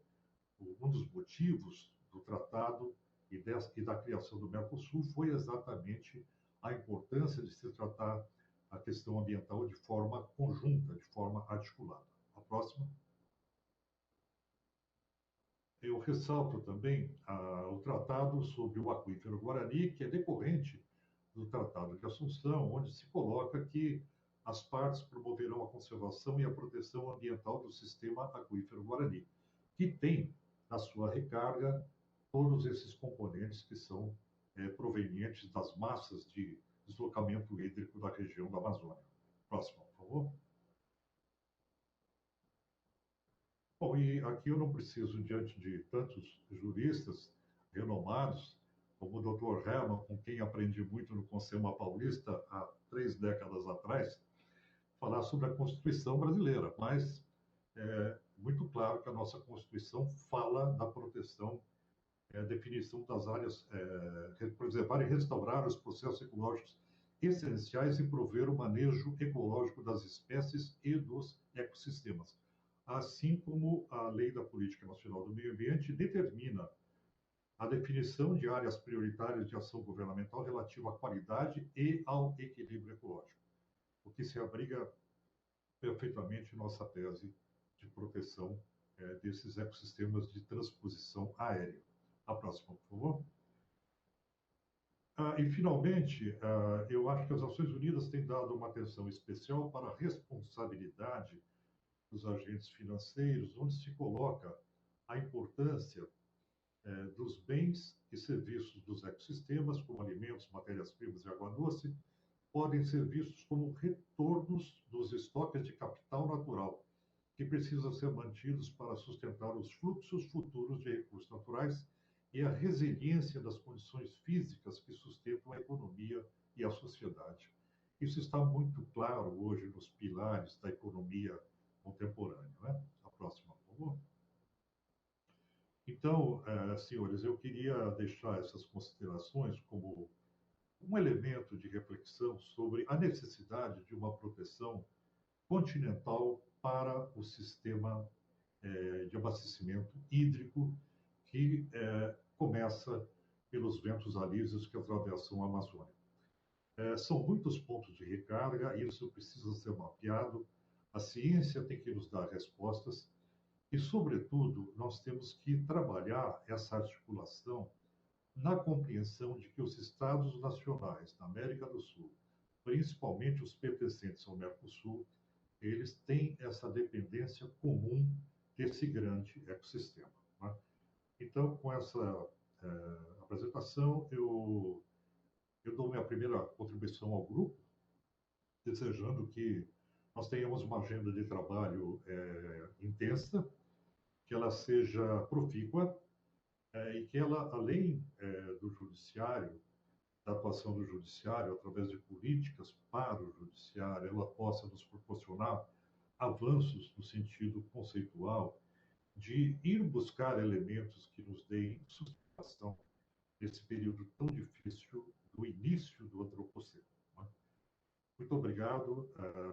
um dos motivos do tratado e da criação do Mercosul foi exatamente a importância de se tratar a questão ambiental de forma conjunta, de forma articulada. A próxima. Eu ressalto também o tratado sobre o aquífero Guarani, que é decorrente do Tratado de Assunção, onde se coloca que as partes promoverão a conservação e a proteção ambiental do sistema aquífero Guarani, que tem na sua recarga todos esses componentes que são provenientes das massas de deslocamento hídrico da região da Amazônia. Próximo, por favor. Bom, e aqui eu não preciso, diante de tantos juristas renomados, como o Dr. Herman, com quem aprendi muito no Consema Paulista há 3 décadas atrás, falar sobre a Constituição brasileira, mas é muito claro que a nossa Constituição fala da proteção, definição das áreas, preservar e restaurar os processos ecológicos essenciais e prover o manejo ecológico das espécies e dos ecossistemas. assim como a Lei da Política Nacional do Meio Ambiente determina a definição de áreas prioritárias de ação governamental relativa à qualidade e ao equilíbrio ecológico, o que se abriga perfeitamente nossa tese de proteção desses ecossistemas de transposição aérea. A próxima, por favor. E, finalmente, eu acho que as Nações Unidas têm dado uma atenção especial para a responsabilidade dos agentes financeiros, onde se coloca a importância dos bens e serviços dos ecossistemas, como alimentos, matérias-primas e água doce, podem ser vistos como retornos dos estoques de capital natural, que precisam ser mantidos para sustentar os fluxos futuros de recursos naturais e a resiliência das condições físicas que sustentam a economia e a sociedade. Isso está muito claro hoje nos pilares da economia contemporânea, né? A próxima, por favor. Então, senhores, eu queria deixar essas considerações como um elemento de reflexão sobre a necessidade de uma proteção continental para o sistema de abastecimento hídrico que começa pelos ventos alísios que atravessam a Amazônia. São muitos pontos de recarga, isso precisa ser mapeado, a ciência tem que nos dar respostas e, sobretudo, nós temos que trabalhar essa articulação na compreensão de que os Estados nacionais da América do Sul, principalmente os pertencentes ao Mercosul, eles têm essa dependência comum desse grande ecossistema, né? Então, com essa apresentação, eu dou minha primeira contribuição ao grupo, desejando que nós tenhamos uma agenda de trabalho intensa, que ela seja profícua e que ela, além do judiciário, da atuação do judiciário, através de políticas para o judiciário, ela possa nos proporcionar avanços no sentido conceitual de ir buscar elementos que nos deem sustentação nesse período tão difícil do início do antropoceno, né? Muito obrigado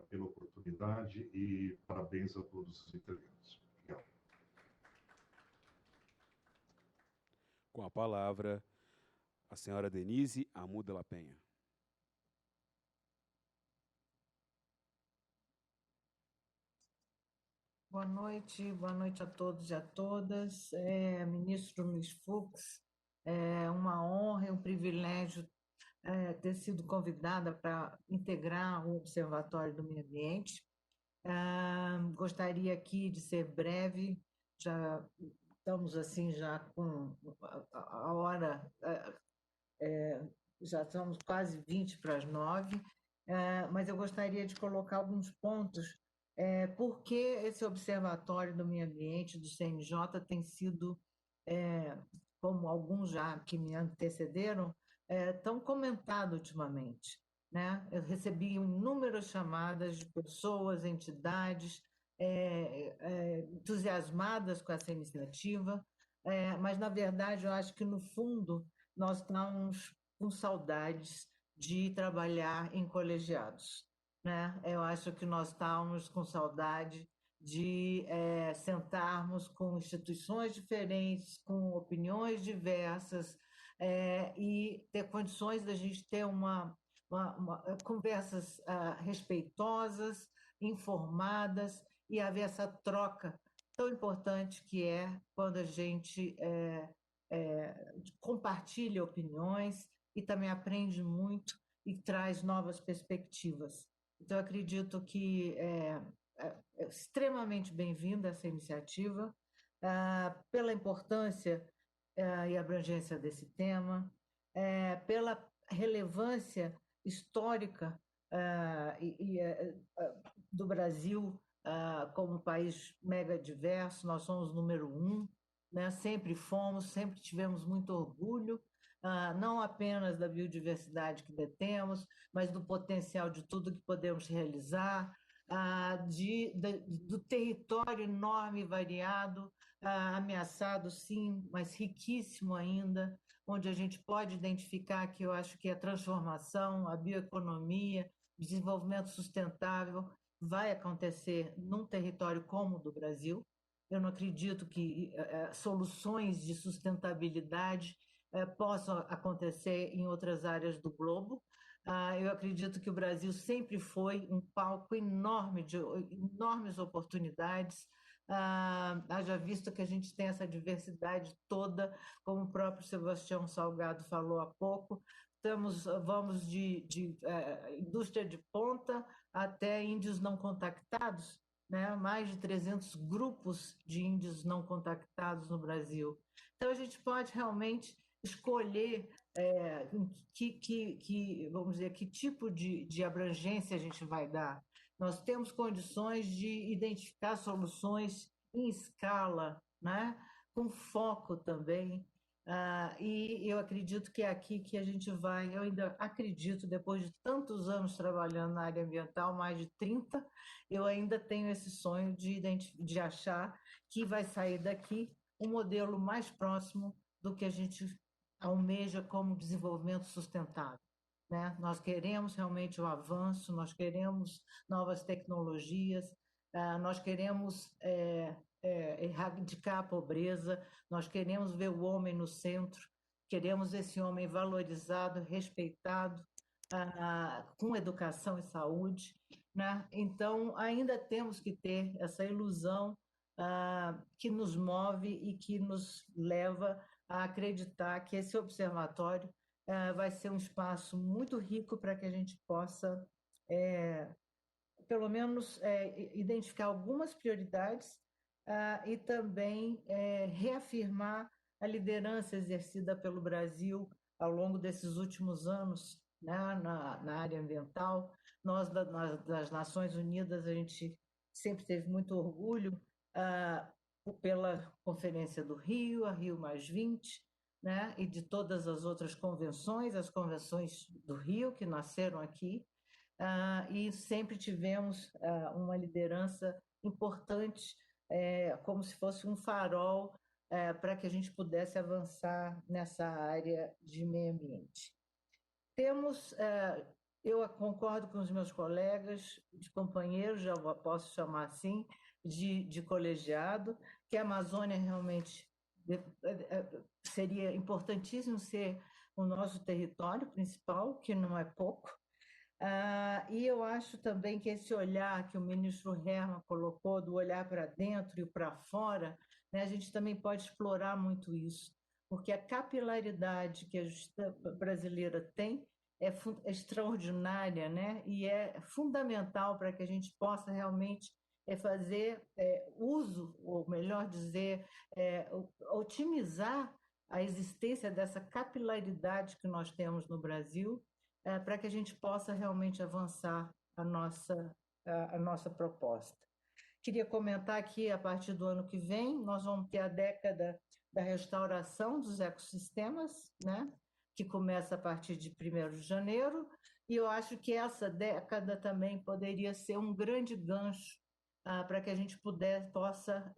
pela oportunidade e parabéns a todos os intervenientes. Obrigado. Com a palavra, a senhora Denise Amuda La Penha. Boa noite a todos e a todas. Ministro Luiz Fux, é uma honra e um privilégio ter sido convidada para integrar o Observatório do Meio Ambiente. Gostaria aqui de ser breve, já estamos assim já com a hora, já estamos quase 20 para as 9, mas eu gostaria de colocar alguns pontos por que esse Observatório do Meio Ambiente do CNJ tem sido, como alguns já que me antecederam, tão comentado ultimamente, né? Eu recebi inúmeras chamadas de pessoas, entidades entusiasmadas com essa iniciativa, mas, na verdade, eu acho que, no fundo, nós estamos com saudades de trabalhar em colegiados, né? Eu acho que nós estamos com saudade de sentarmos com instituições diferentes, com opiniões diversas, e ter condições da gente ter conversas respeitosas, informadas, e haver essa troca tão importante que é quando a gente compartilha opiniões e também aprende muito e traz novas perspectivas. Então, eu acredito que é extremamente bem-vinda essa iniciativa, pela importância e abrangência desse tema, pela relevância histórica do Brasil como país mega diverso. Nós somos número 1, né? Sempre fomos, sempre tivemos muito orgulho, não apenas da biodiversidade que detemos, mas do potencial de tudo que podemos realizar, do território enorme e variado, ameaçado, sim, mas riquíssimo ainda, onde a gente pode identificar que eu acho que a transformação, a bioeconomia, o desenvolvimento sustentável vai acontecer num território como o do Brasil. Eu não acredito que soluções de sustentabilidade possam acontecer em outras áreas do globo. Eu acredito que o Brasil sempre foi um palco enorme de enormes oportunidades. Haja visto que a gente tem essa diversidade toda, como o próprio Sebastião Salgado falou há pouco. Vamos de indústria de ponta até índios não contactados, né? Mais de 300 grupos de índios não contactados no Brasil. Então, a gente pode realmente escolher vamos dizer, que tipo de abrangência a gente vai dar. Nós temos condições de identificar soluções em escala, né? Com foco também. E eu acredito que é aqui que a gente vai, eu ainda acredito, depois de tantos anos trabalhando na área ambiental, mais de 30, eu ainda tenho esse sonho de achar que vai sair daqui um modelo mais próximo do que a gente almeja como desenvolvimento sustentável, né? Nós queremos realmente o avanço, nós queremos novas tecnologias, nós queremos erradicar a pobreza, nós queremos ver o homem no centro, queremos esse homem valorizado, respeitado, com educação e saúde, né? Então, ainda temos que ter essa ilusão que nos move e que nos leva a acreditar que esse observatório vai ser um espaço muito rico para que a gente possa, pelo menos, identificar algumas prioridades e também reafirmar a liderança exercida pelo Brasil ao longo desses últimos anos, né, na área ambiental. Nós, das Nações Unidas, a gente sempre teve muito orgulho pela Conferência do Rio, a Rio+20, né, e de todas as outras convenções, as convenções do Rio, que nasceram aqui, e sempre tivemos uma liderança importante, como se fosse um farol para que a gente pudesse avançar nessa área de meio ambiente. Eu concordo com os meus colegas, de companheiros, já posso chamar assim, de colegiado, que a Amazônia realmente seria importantíssimo ser o nosso território principal, que não é pouco. E eu acho também que esse olhar que o ministro Herman colocou, do olhar para dentro e para fora, né, a gente também pode explorar muito isso, porque a capilaridade que a justiça brasileira tem é extraordinária, né? E é fundamental para que a gente possa realmente fazer uso, ou melhor dizer, otimizar a existência dessa capilaridade que nós temos no Brasil, para que a gente possa realmente avançar a nossa proposta. Queria comentar que, a partir do ano que vem, nós vamos ter a década da restauração dos ecossistemas, né? Que começa a partir de 1º de janeiro, e eu acho que essa década também poderia ser um grande gancho para que a gente possa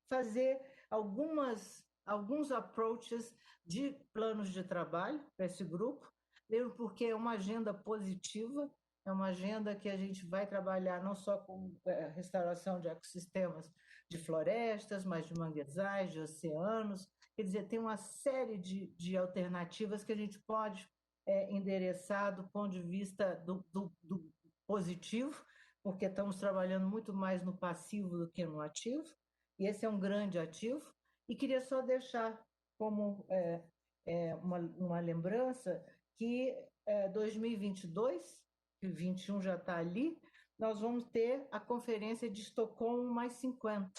fazer alguns approaches de planos de trabalho para esse grupo, mesmo porque é uma agenda positiva, é uma agenda que a gente vai trabalhar não só com restauração de ecossistemas de florestas, mas de manguezais, de oceanos. Quer dizer, tem uma série de alternativas que a gente pode endereçar do ponto de vista do positivo, porque estamos trabalhando muito mais no passivo do que no ativo, e esse é um grande ativo. E queria só deixar como uma lembrança que 2022, que 21 já está ali, nós vamos ter a Conferência de Estocolmo +50,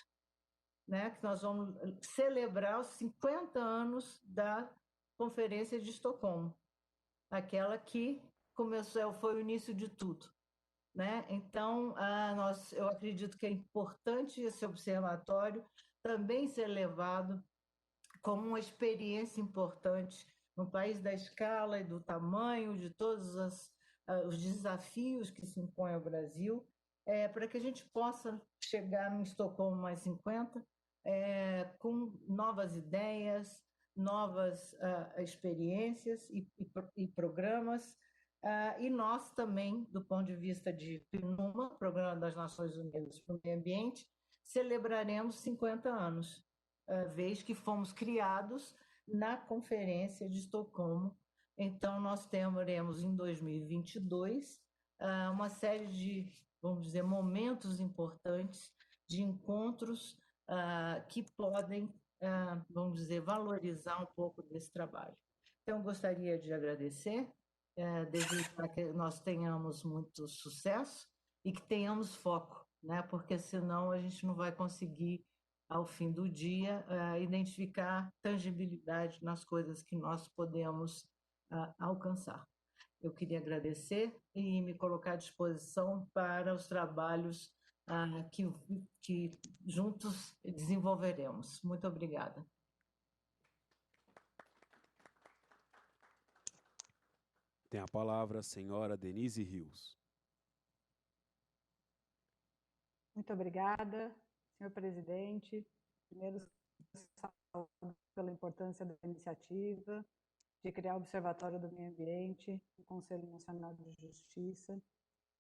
né? Que nós vamos celebrar os 50 anos da Conferência de Estocolmo, aquela que foi o início de tudo, né? Então, eu acredito que é importante esse observatório também ser levado como uma experiência importante no país da escala e do tamanho, de todos os desafios que se impõem ao Brasil, para que a gente possa chegar no Estocolmo +50 com novas ideias, novas experiências e programas, E nós também, do ponto de vista de PNUMA, Programa das Nações Unidas para o Meio Ambiente, celebraremos 50 anos, vez que fomos criados na Conferência de Estocolmo. Então, nós teremos em 2022 uma série de, vamos dizer, momentos importantes de encontros que podem, vamos dizer, valorizar um pouco desse trabalho. Então, gostaria de agradecer, desejar que nós tenhamos muito sucesso e que tenhamos foco, né? Porque senão a gente não vai conseguir, ao fim do dia, identificar tangibilidade nas coisas que nós podemos alcançar. Eu queria agradecer e me colocar à disposição para os trabalhos que juntos desenvolveremos. Muito obrigada. Tem a palavra a senhora Denise Rios. Muito obrigada, senhor presidente. Primeiro, saúdo pela importância da iniciativa de criar o Observatório do Meio Ambiente, o Conselho Nacional de Justiça.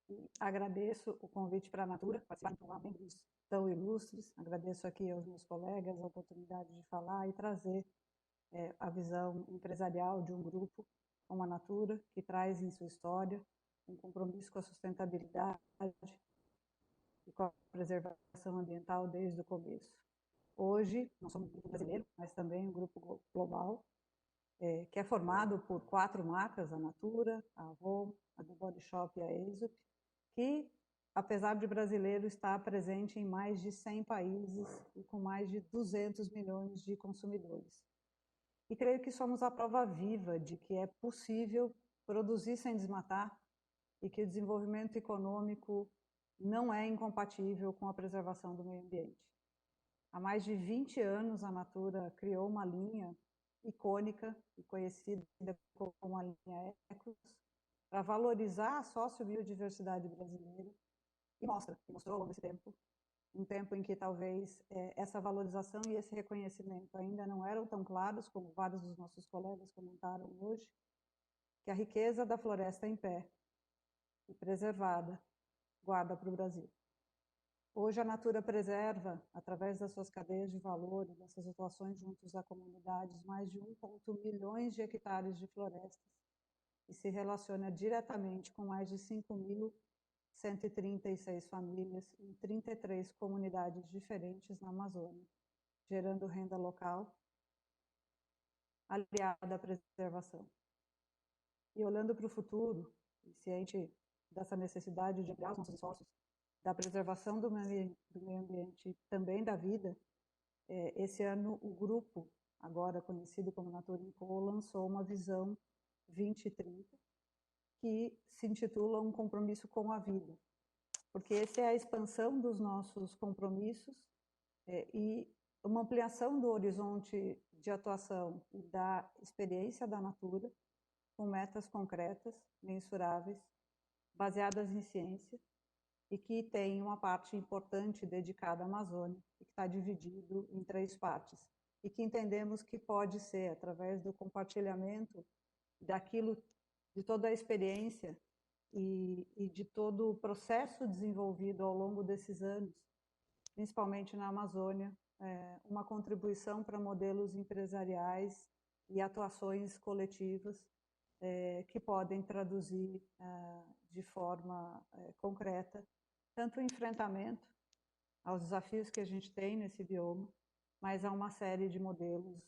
E agradeço o convite para a Natura, participar com membros tão ilustres. Agradeço aqui aos meus colegas a oportunidade de falar e trazer a visão empresarial de um grupo como a Natura, que traz em sua história um compromisso com a sustentabilidade e com a preservação ambiental desde o começo. Hoje, nós somos um grupo brasileiro, mas também um grupo global, que é formado por 4 marcas, a Natura, a Avon, a The Body Shop e a Aesop, que, apesar de brasileiro, está presente em mais de 100 países e com mais de 200 milhões de consumidores. E creio que somos a prova viva de que é possível produzir sem desmatar e que o desenvolvimento econômico não é incompatível com a preservação do meio ambiente. Há mais de 20 anos, a Natura criou uma linha icônica e conhecida como a linha Ecos, para valorizar a sociobiodiversidade brasileira e mostrou ao longo desse tempo, um tempo em que talvez essa valorização e esse reconhecimento ainda não eram tão claros, como vários dos nossos colegas comentaram hoje, que a riqueza da floresta em pé e preservada guarda para o Brasil. Hoje a Natura preserva, através das suas cadeias de valor e dessas atuações juntos a comunidades, mais de 1,1 milhões de hectares de florestas e se relaciona diretamente com mais de 5.136 famílias em 33 comunidades diferentes na Amazônia, gerando renda local aliada à preservação. E olhando para o futuro, e ciente dessa necessidade de ampliar os nossos esforços da preservação do meio ambiente e também da vida, esse ano o grupo, agora conhecido como Natura & Co, lançou uma visão 2030, que se intitula Um Compromisso com a Vida, porque essa é a expansão dos nossos compromissos e uma ampliação do horizonte de atuação e da experiência da Natura, com metas concretas, mensuráveis, baseadas em ciência, e que tem uma parte importante dedicada à Amazônia, e que está dividido em 3 partes, e que entendemos que pode ser, através do compartilhamento daquilo, de toda a experiência e de todo o processo desenvolvido ao longo desses anos, principalmente na Amazônia, uma contribuição para modelos empresariais e atuações coletivas que podem traduzir de forma concreta tanto o enfrentamento aos desafios que a gente tem nesse bioma, mas há uma série de modelos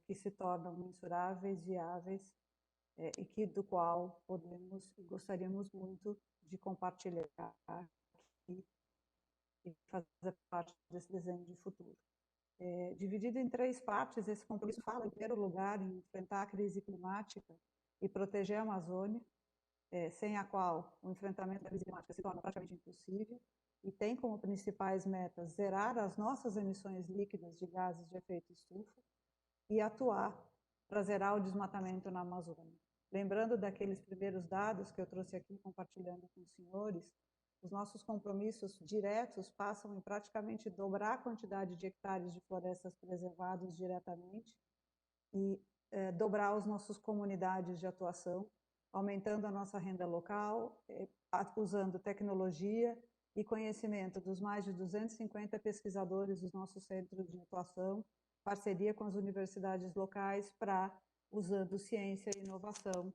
que se tornam mensuráveis, viáveis, e que do qual podemos e gostaríamos muito de compartilhar aqui e fazer parte desse desenho de futuro. Dividido em 3 partes, esse compromisso fala, em primeiro lugar, em enfrentar a crise climática e proteger a Amazônia, sem a qual o enfrentamento da crise climática se torna praticamente impossível, e tem como principais metas zerar as nossas emissões líquidas de gases de efeito estufa e atuar para zerar o desmatamento na Amazônia. Lembrando daqueles primeiros dados que eu trouxe aqui, compartilhando com os senhores, os nossos compromissos diretos passam em praticamente dobrar a quantidade de hectares de florestas preservados diretamente e dobrar as nossas comunidades de atuação, aumentando a nossa renda local, usando tecnologia e conhecimento dos mais de 250 pesquisadores dos nossos centros de atuação, parceria com as universidades locais para, usando ciência e inovação,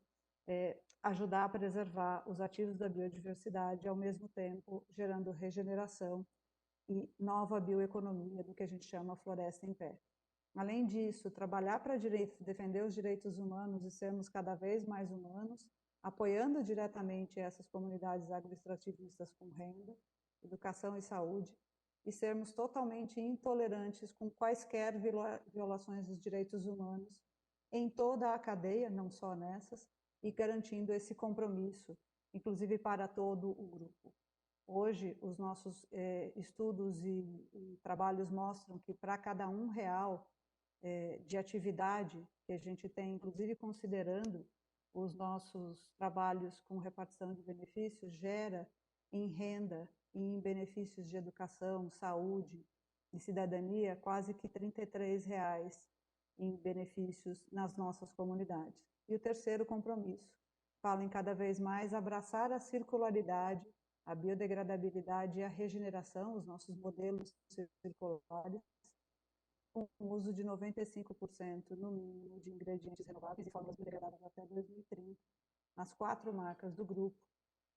ajudar a preservar os ativos da biodiversidade, ao mesmo tempo gerando regeneração e nova bioeconomia, do que a gente chama floresta em pé. Além disso, trabalhar para defender os direitos humanos e sermos cada vez mais humanos, apoiando diretamente essas comunidades agroextrativistas com renda, educação e saúde, e sermos totalmente intolerantes com quaisquer violações dos direitos humanos em toda a cadeia, não só nessas, e garantindo esse compromisso, inclusive para todo o grupo. Hoje, os nossos estudos e trabalhos mostram que para cada R$1 de atividade que a gente tem, inclusive considerando os nossos trabalhos com repartição de benefícios, gera em renda e em benefícios de educação, saúde e cidadania quase que R$33 em benefícios nas nossas comunidades. E o terceiro compromisso, fala em cada vez mais abraçar a circularidade, a biodegradabilidade e a regeneração, os nossos modelos circulares, com o uso de 95% no mínimo de ingredientes renováveis e formas biodegradáveis até 2030, nas 4 marcas do grupo,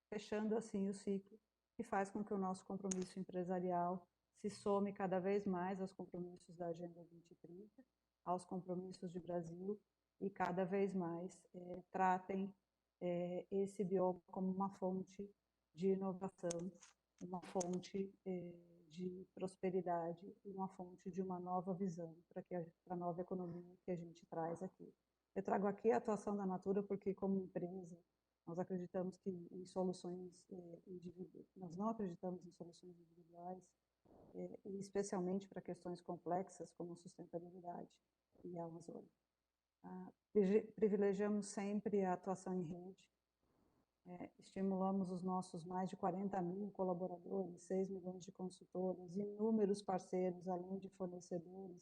fechando assim o ciclo, que faz com que o nosso compromisso empresarial se some cada vez mais aos compromissos da Agenda 2030, aos compromissos de Brasil, e cada vez mais tratem esse bioma como uma fonte de inovação, uma fonte de prosperidade e uma fonte de uma nova visão para a nova economia que a gente traz aqui. Eu trago aqui a atuação da Natura porque, como empresa, nós acreditamos que em soluções individuais, nós não acreditamos em soluções individuais, e especialmente para questões complexas como sustentabilidade e a Amazônia. Privilegiamos sempre a atuação em rede, estimulamos os nossos mais de 40 mil colaboradores, 6 milhões de consultores, inúmeros parceiros, além de fornecedores,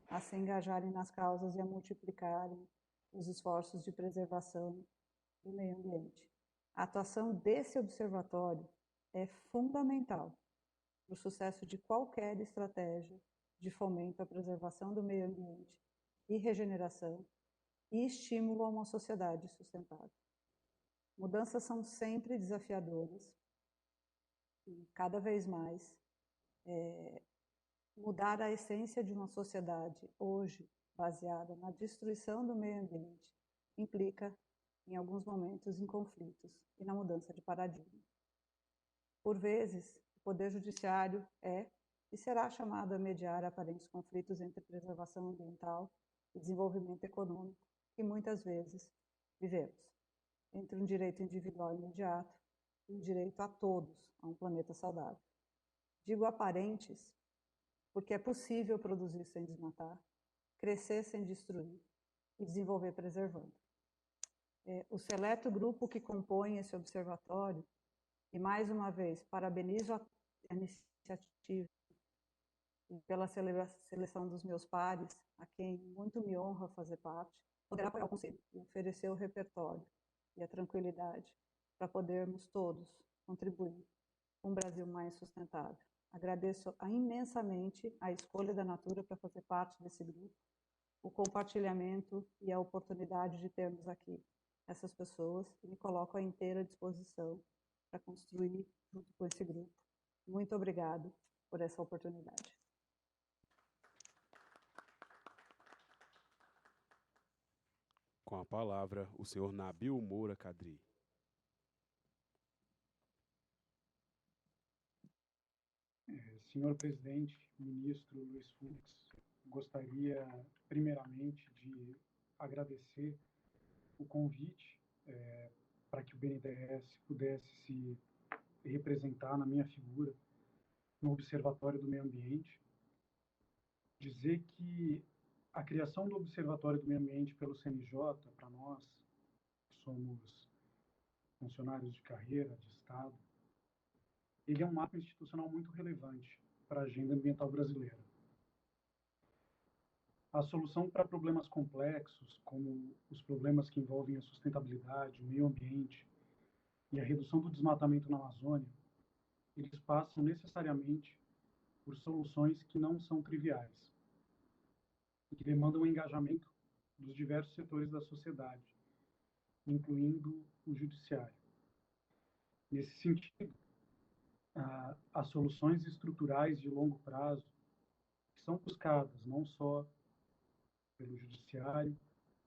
a se engajarem nas causas e a multiplicarem os esforços de preservação do meio ambiente. A atuação desse observatório é fundamental para o sucesso de qualquer estratégia de fomento à preservação do meio ambiente e regeneração e estímulo a uma sociedade sustentável. Mudanças são sempre desafiadoras e, cada vez mais, mudar a essência de uma sociedade hoje baseada na destruição do meio ambiente implica, em alguns momentos, em conflitos e na mudança de paradigma. Por vezes, o Poder Judiciário e será chamado a mediar aparentes conflitos entre preservação ambiental e desenvolvimento econômico, que muitas vezes vivemos, entre um direito individual imediato e um direito a todos a um planeta saudável. Digo aparentes porque é possível produzir sem desmatar, crescer sem destruir e desenvolver preservando. O seleto grupo que compõe esse observatório, e mais uma vez parabenizo a iniciativa e pela seleção dos meus pares, a quem muito me honra fazer parte, poderá apoiar o Conselho e oferecer o repertório e a tranquilidade para podermos todos contribuir com um Brasil mais sustentável. Agradeço imensamente a escolha da Natura para fazer parte desse grupo, o compartilhamento e a oportunidade de termos aqui essas pessoas, e me coloco à inteira disposição para construir junto com esse grupo. Muito obrigado por essa oportunidade. Com a palavra, o senhor Nabil Moura Kadri. Senhor presidente, ministro Luiz Fux, gostaria primeiramente de agradecer o convite para que o BNDES pudesse se representar na minha figura no Observatório do Meio Ambiente. Dizer que a criação do Observatório do Meio Ambiente pelo CNJ, para nós, que somos funcionários de carreira, de Estado, ele é um marco institucional muito relevante para a agenda ambiental brasileira. A solução para problemas complexos, como os problemas que envolvem a sustentabilidade, o meio ambiente e a redução do desmatamento na Amazônia, eles passam necessariamente por soluções que não são triviais e que demandam o engajamento dos diversos setores da sociedade, incluindo o judiciário. Nesse sentido, as soluções estruturais de longo prazo que são buscadas não só pelo judiciário,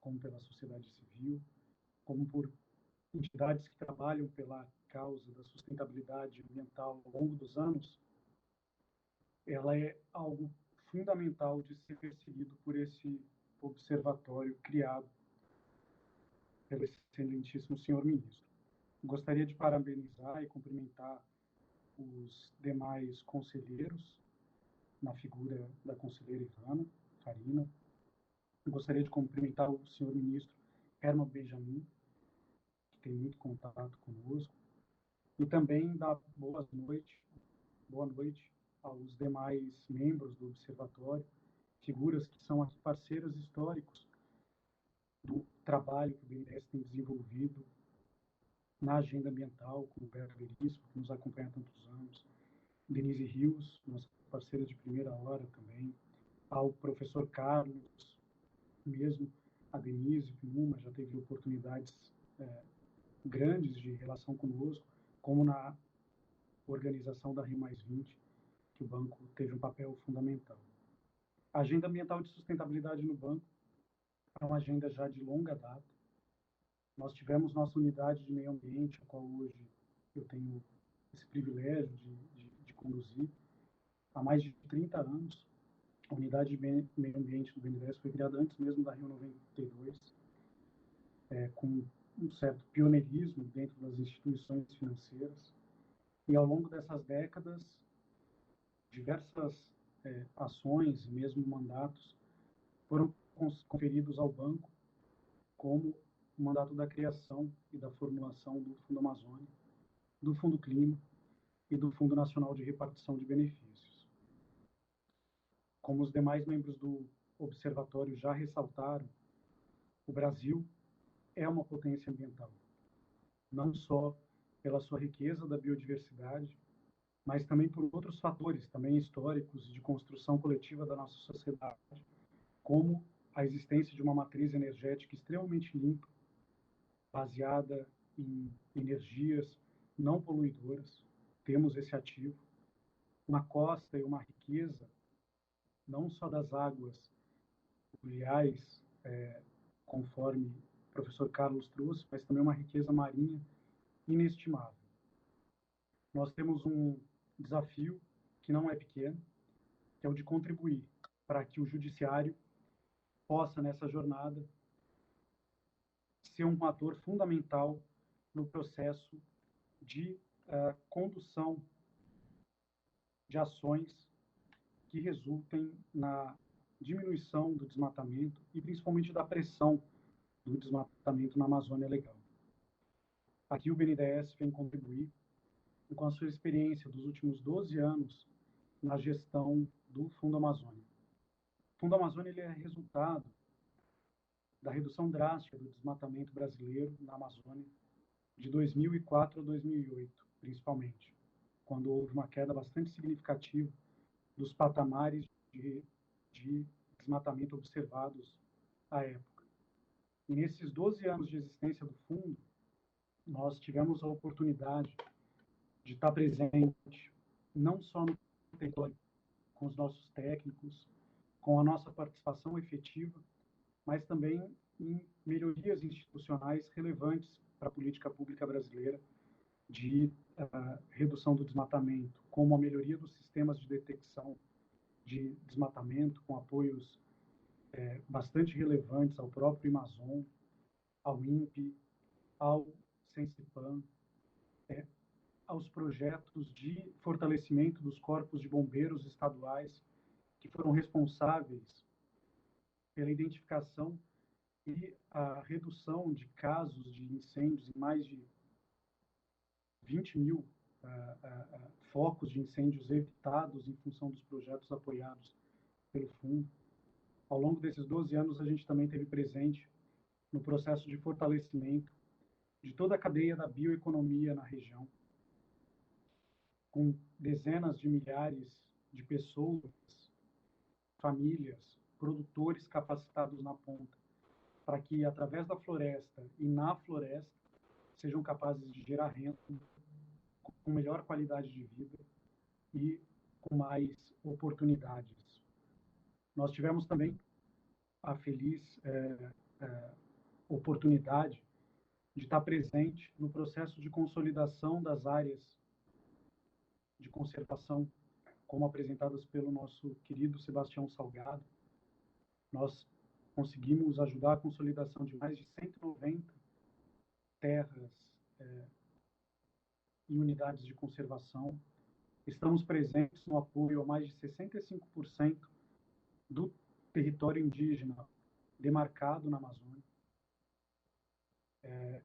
como pela sociedade civil, como por entidades que trabalham pela causa da sustentabilidade ambiental ao longo dos anos, ela é algo fundamental de ser perseguido por esse observatório criado pelo excelentíssimo senhor ministro. Gostaria de parabenizar e cumprimentar os demais conselheiros, na figura da conselheira Ivana Farina. Gostaria de cumprimentar o senhor ministro Herman Benjamin, que tem muito contato conosco, e também dar boa noite aos demais membros do observatório, figuras que são as parceiras históricos do trabalho que o BNDES tem desenvolvido na agenda ambiental, como o Vera Veríssimo, que nos acompanha há tantos anos, Denise Rios, nossa parceira de primeira hora também, ao professor Carlos, mesmo a Denise, que numa já teve oportunidades grandes de relação conosco, como na organização da Rio+20, que o banco teve um papel fundamental. A agenda ambiental de sustentabilidade no banco é uma agenda já de longa data. Nós tivemos nossa unidade de meio ambiente, a qual hoje eu tenho esse privilégio de conduzir, há mais de 30 anos. A unidade de meio ambiente do BNDES foi criada antes mesmo da Rio 92, com um certo pioneirismo dentro das instituições financeiras. E ao longo dessas décadas, diversas ações e mesmo mandatos foram conferidos ao banco, como o mandato da criação e da formulação do Fundo Amazônia, do Fundo Clima e do Fundo Nacional de Repartição de Benefícios. Como os demais membros do observatório já ressaltaram, o Brasil é uma potência ambiental, não só pela sua riqueza da biodiversidade, mas também por outros fatores, também históricos e de construção coletiva da nossa sociedade, como a existência de uma matriz energética extremamente limpa, baseada em energias não poluidoras. Temos esse ativo, uma costa e uma riqueza, não só das águas fluviais, conforme o professor Carlos trouxe, mas também uma riqueza marinha inestimável. Nós temos um desafio que não é pequeno, que é o de contribuir para que o judiciário possa, nessa jornada, ser um ator fundamental no processo de condução de ações que resultem na diminuição do desmatamento e principalmente da pressão do desmatamento na Amazônia Legal. Aqui o BNDES vem contribuir com a sua experiência dos últimos 12 anos na gestão do Fundo Amazônia. O Fundo Amazônia ele é resultado da redução drástica do desmatamento brasileiro na Amazônia de 2004 a 2008, principalmente, quando houve uma queda bastante significativa dos patamares de desmatamento observados à época. E nesses 12 anos de existência do fundo, nós tivemos a oportunidade de estar presente não só no território, com os nossos técnicos, com a nossa participação efetiva, mas também em melhorias institucionais relevantes para a política pública brasileira de redução do desmatamento, como a melhoria dos sistemas de detecção de desmatamento, com apoios bastante relevantes ao próprio Amazon, ao INPE, ao Sensipan, aos projetos de fortalecimento dos corpos de bombeiros estaduais, que foram responsáveis pela identificação e a redução de casos de incêndios em mais de 20 mil focos de incêndios evitados em função dos projetos apoiados pelo fundo. Ao longo desses 12 anos, a gente também teve presente no processo de fortalecimento de toda a cadeia da bioeconomia na região, com dezenas de milhares de pessoas, famílias, produtores capacitados na ponta, para que, através da floresta e na floresta, sejam capazes de gerar renda com melhor qualidade de vida e com mais oportunidades. Nós tivemos também a feliz oportunidade de estar presente no processo de consolidação das áreas de conservação, como apresentadas pelo nosso querido Sebastião Salgado. Nós conseguimos ajudar a consolidação de mais de 190 terras e unidades de conservação. Estamos presentes no apoio a mais de 65% do território indígena demarcado na Amazônia.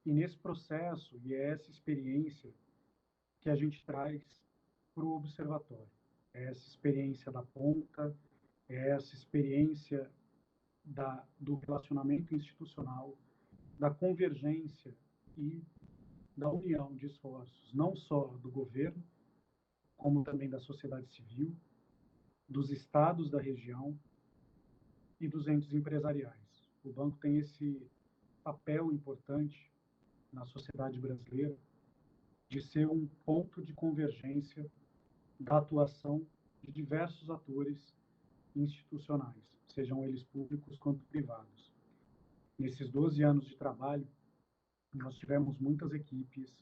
E nesse processo, e é essa experiência que a gente traz para o observatório. É essa experiência da ponta, é essa experiência do relacionamento institucional, da convergência e da união de esforços, não só do governo, como também da sociedade civil, dos estados da região e dos entes empresariais. O banco tem esse papel importante na sociedade brasileira de ser um ponto de convergência da atuação de diversos atores institucionais, sejam eles públicos quanto privados. Nesses 12 anos de trabalho, nós tivemos muitas equipes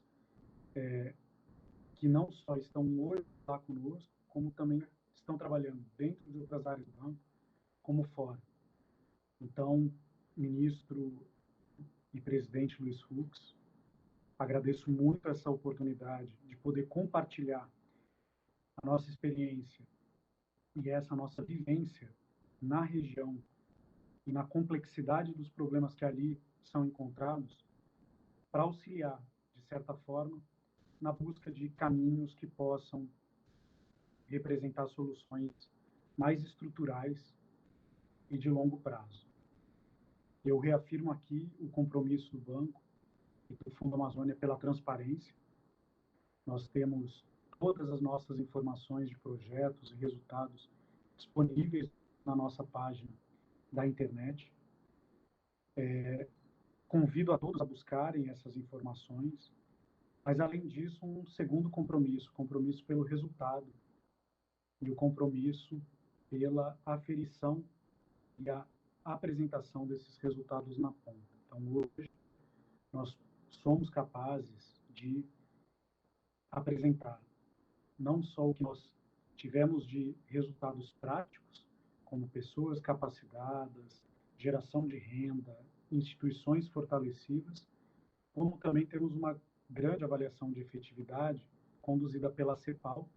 que não só estão hoje lá conosco, como também estão trabalhando dentro de outras áreas do banco, como fora. Então, ministro e presidente Luiz Fux, agradeço muito essa oportunidade de poder compartilhar a nossa experiência e essa nossa vivência na região e na complexidade dos problemas que ali são encontrados, para auxiliar, de certa forma, na busca de caminhos que possam representar soluções mais estruturais e de longo prazo. Eu reafirmo aqui o compromisso do banco e do Fundo Amazônia pela transparência. Nós temos todas as nossas informações de projetos e resultados disponíveis na nossa página da internet. Convido a todos a buscarem essas informações, mas, além disso, um segundo compromisso pelo resultado e o compromisso pela aferição e a apresentação desses resultados na ponta. Então, hoje, nós somos capazes de apresentar não só o que nós tivemos de resultados práticos, como pessoas capacitadas, geração de renda, instituições fortalecidas, como também temos uma grande avaliação de efetividade conduzida pela CEPAL,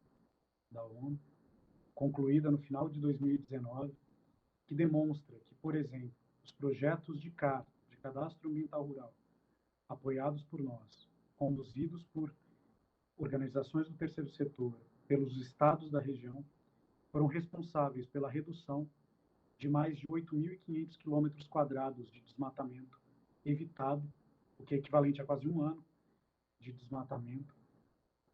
da ONU, concluída no final de 2019, que demonstra que, por exemplo, os projetos de CAR, de Cadastro Ambiental Rural, apoiados por nós, conduzidos por organizações do terceiro setor, pelos estados da região, foram responsáveis pela redução de mais de 8.500 quilômetros quadrados de desmatamento evitado, o que é equivalente a quase um ano de desmatamento,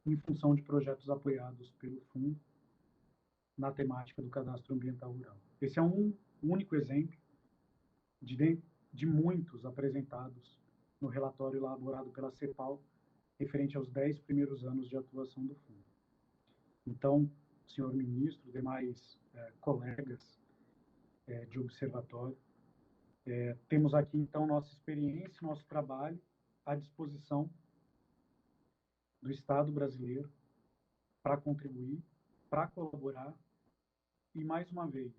em função de projetos apoiados pelo Fundo na temática do Cadastro Ambiental Rural. Esse é um único exemplo de muitos apresentados no relatório elaborado pela CEPAL, referente aos 10 primeiros anos de atuação do Fundo. Então, senhor ministro, demais colegas de observatório, temos aqui, então, nossa experiência, nosso trabalho à disposição do Estado brasileiro para contribuir, para colaborar e, mais uma vez,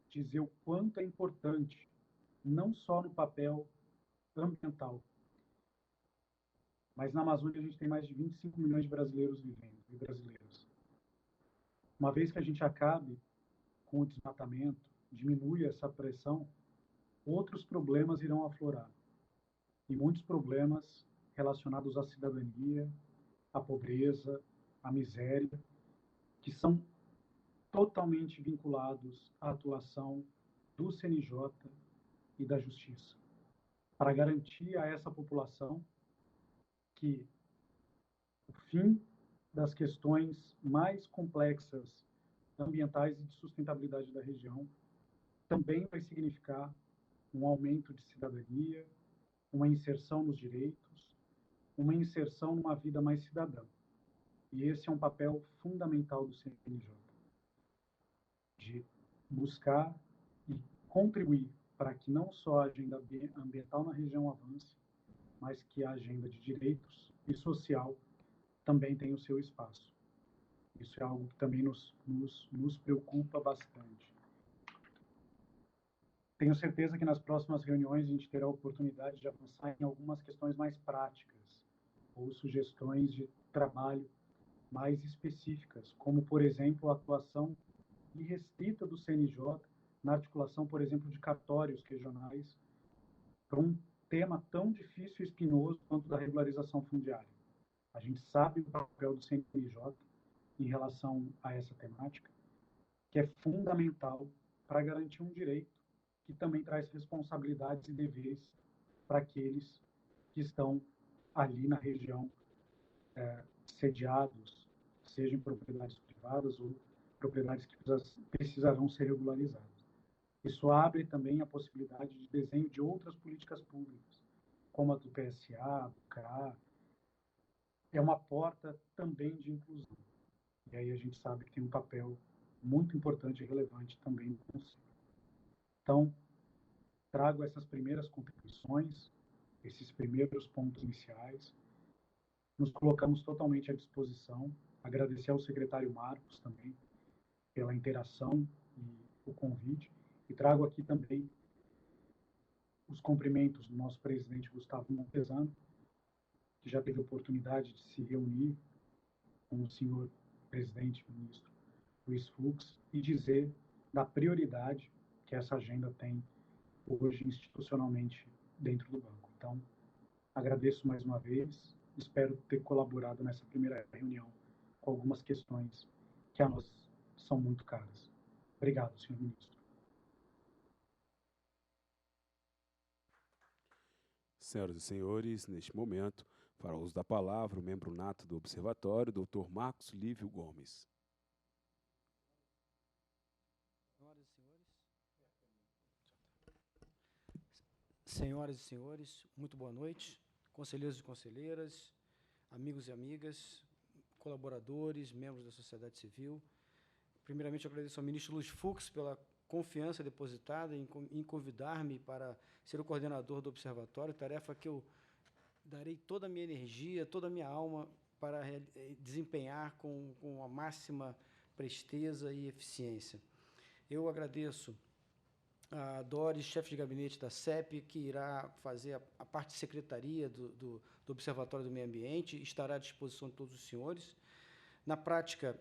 dizer o quanto é importante, não só no papel ambiental, mas na Amazônia a gente tem mais de 25 milhões de brasileiros vivendo e brasileiras. Uma vez que a gente acabe com o desmatamento, diminui essa pressão, outros problemas irão aflorar. E muitos problemas relacionados à cidadania, à pobreza, à miséria, que são totalmente vinculados à atuação do CNJ e da Justiça, para garantir a essa população que o fim das questões mais complexas ambientais e de sustentabilidade da região também vai significar um aumento de cidadania, uma inserção nos direitos, uma inserção numa vida mais cidadã. E esse é um papel fundamental do CNJ, de buscar e contribuir para que não só a agenda ambiental na região avance, mas que a agenda de direitos e social também tenha o seu espaço. Isso é algo que também nos preocupa bastante. Tenho certeza que nas próximas reuniões a gente terá a oportunidade de avançar em algumas questões mais práticas ou sugestões de trabalho mais específicas, como, por exemplo, a atuação irrestrita do CNJ na articulação, por exemplo, de cartórios regionais para um tema tão difícil e espinhoso quanto da regularização fundiária. A gente sabe o papel do CNJ em relação a essa temática, que é fundamental para garantir um direito que também traz responsabilidades e deveres para aqueles que estão ali na região sediados, sejam propriedades privadas ou propriedades que precisarão ser regularizadas. Isso abre também a possibilidade de desenho de outras políticas públicas, como a do PSA, do CRA. É uma porta também de inclusão. E aí a gente sabe que tem um papel muito importante e relevante também no Conselho. Então, trago essas primeiras contribuições, esses primeiros pontos iniciais. Nos colocamos totalmente à disposição. Agradecer ao secretário Marcos também pela interação e o convite. E trago aqui também os cumprimentos do nosso presidente Gustavo Montesano, que já teve a oportunidade de se reunir com o senhor presidente ministro Luiz Fux e dizer da prioridade que essa agenda tem hoje institucionalmente dentro do banco. Então, agradeço mais uma vez, espero ter colaborado nessa primeira reunião com algumas questões que a nós são muito caras. Obrigado, senhor ministro. Senhoras e senhores, neste momento, para o uso da palavra, o membro nato do Observatório, Dr. Marcos Lívio Gomes. Senhoras e senhores, muito boa noite. Conselheiros e conselheiras, amigos e amigas, colaboradores, membros da sociedade civil. Primeiramente, eu agradeço ao ministro Luiz Fux pela confiança depositada em convidar-me para ser o coordenador do Observatório, tarefa que eu darei toda a minha energia, toda a minha alma para desempenhar com a máxima presteza e eficiência. Eu agradeço a Doris, chefe de gabinete da CEP, que irá fazer a parte de secretaria do Observatório do Meio Ambiente, estará à disposição de todos os senhores. Na prática,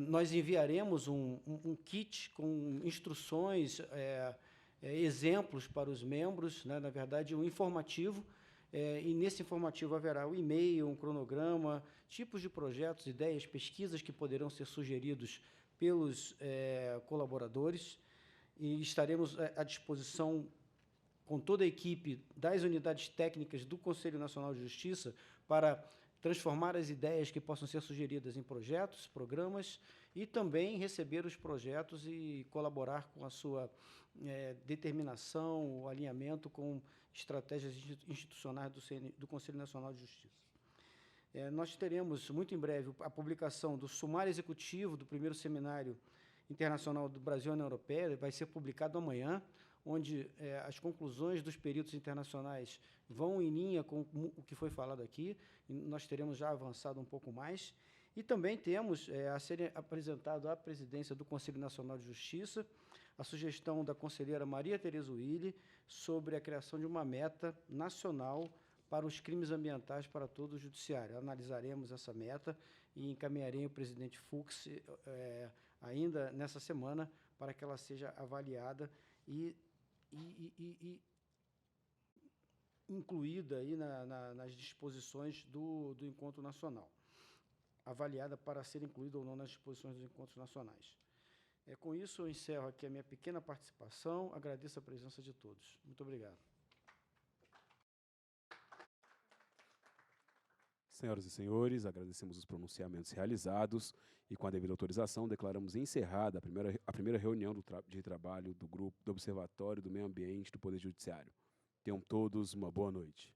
nós enviaremos um kit com instruções, exemplos para os membros, né, na verdade, um informativo, e nesse informativo haverá o e-mail, um cronograma, tipos de projetos, ideias, pesquisas que poderão ser sugeridos pelos colaboradores, e estaremos à disposição com toda a equipe das unidades técnicas do Conselho Nacional de Justiça para transformar as ideias que possam ser sugeridas em projetos, programas, e também receber os projetos e colaborar com a sua determinação, o alinhamento com estratégias institucionais do Conselho Nacional de Justiça. Nós teremos, muito em breve, a publicação do sumário executivo do primeiro seminário internacional do Brasil e União Europeia, vai ser publicado amanhã, onde as conclusões dos períodos internacionais vão em linha com o que foi falado aqui, e nós teremos já avançado um pouco mais, e também temos a ser apresentado à presidência do Conselho Nacional de Justiça a sugestão da conselheira Maria Tereza Willi sobre a criação de uma meta nacional para os crimes ambientais para todo o judiciário. Analisaremos essa meta e encaminharei ao presidente Fux ainda nessa semana para que ela seja avaliada e incluída aí nas disposições do Encontro Nacional, avaliada para ser incluída ou não nas disposições dos encontros nacionais. Com isso, eu encerro aqui a minha pequena participação. Agradeço a presença de todos. Muito obrigado. Senhoras e senhores, agradecemos os pronunciamentos realizados e, com a devida autorização, declaramos encerrada a primeira reunião de trabalho do Grupo do Observatório do Meio Ambiente do Poder Judiciário. Tenham todos uma boa noite.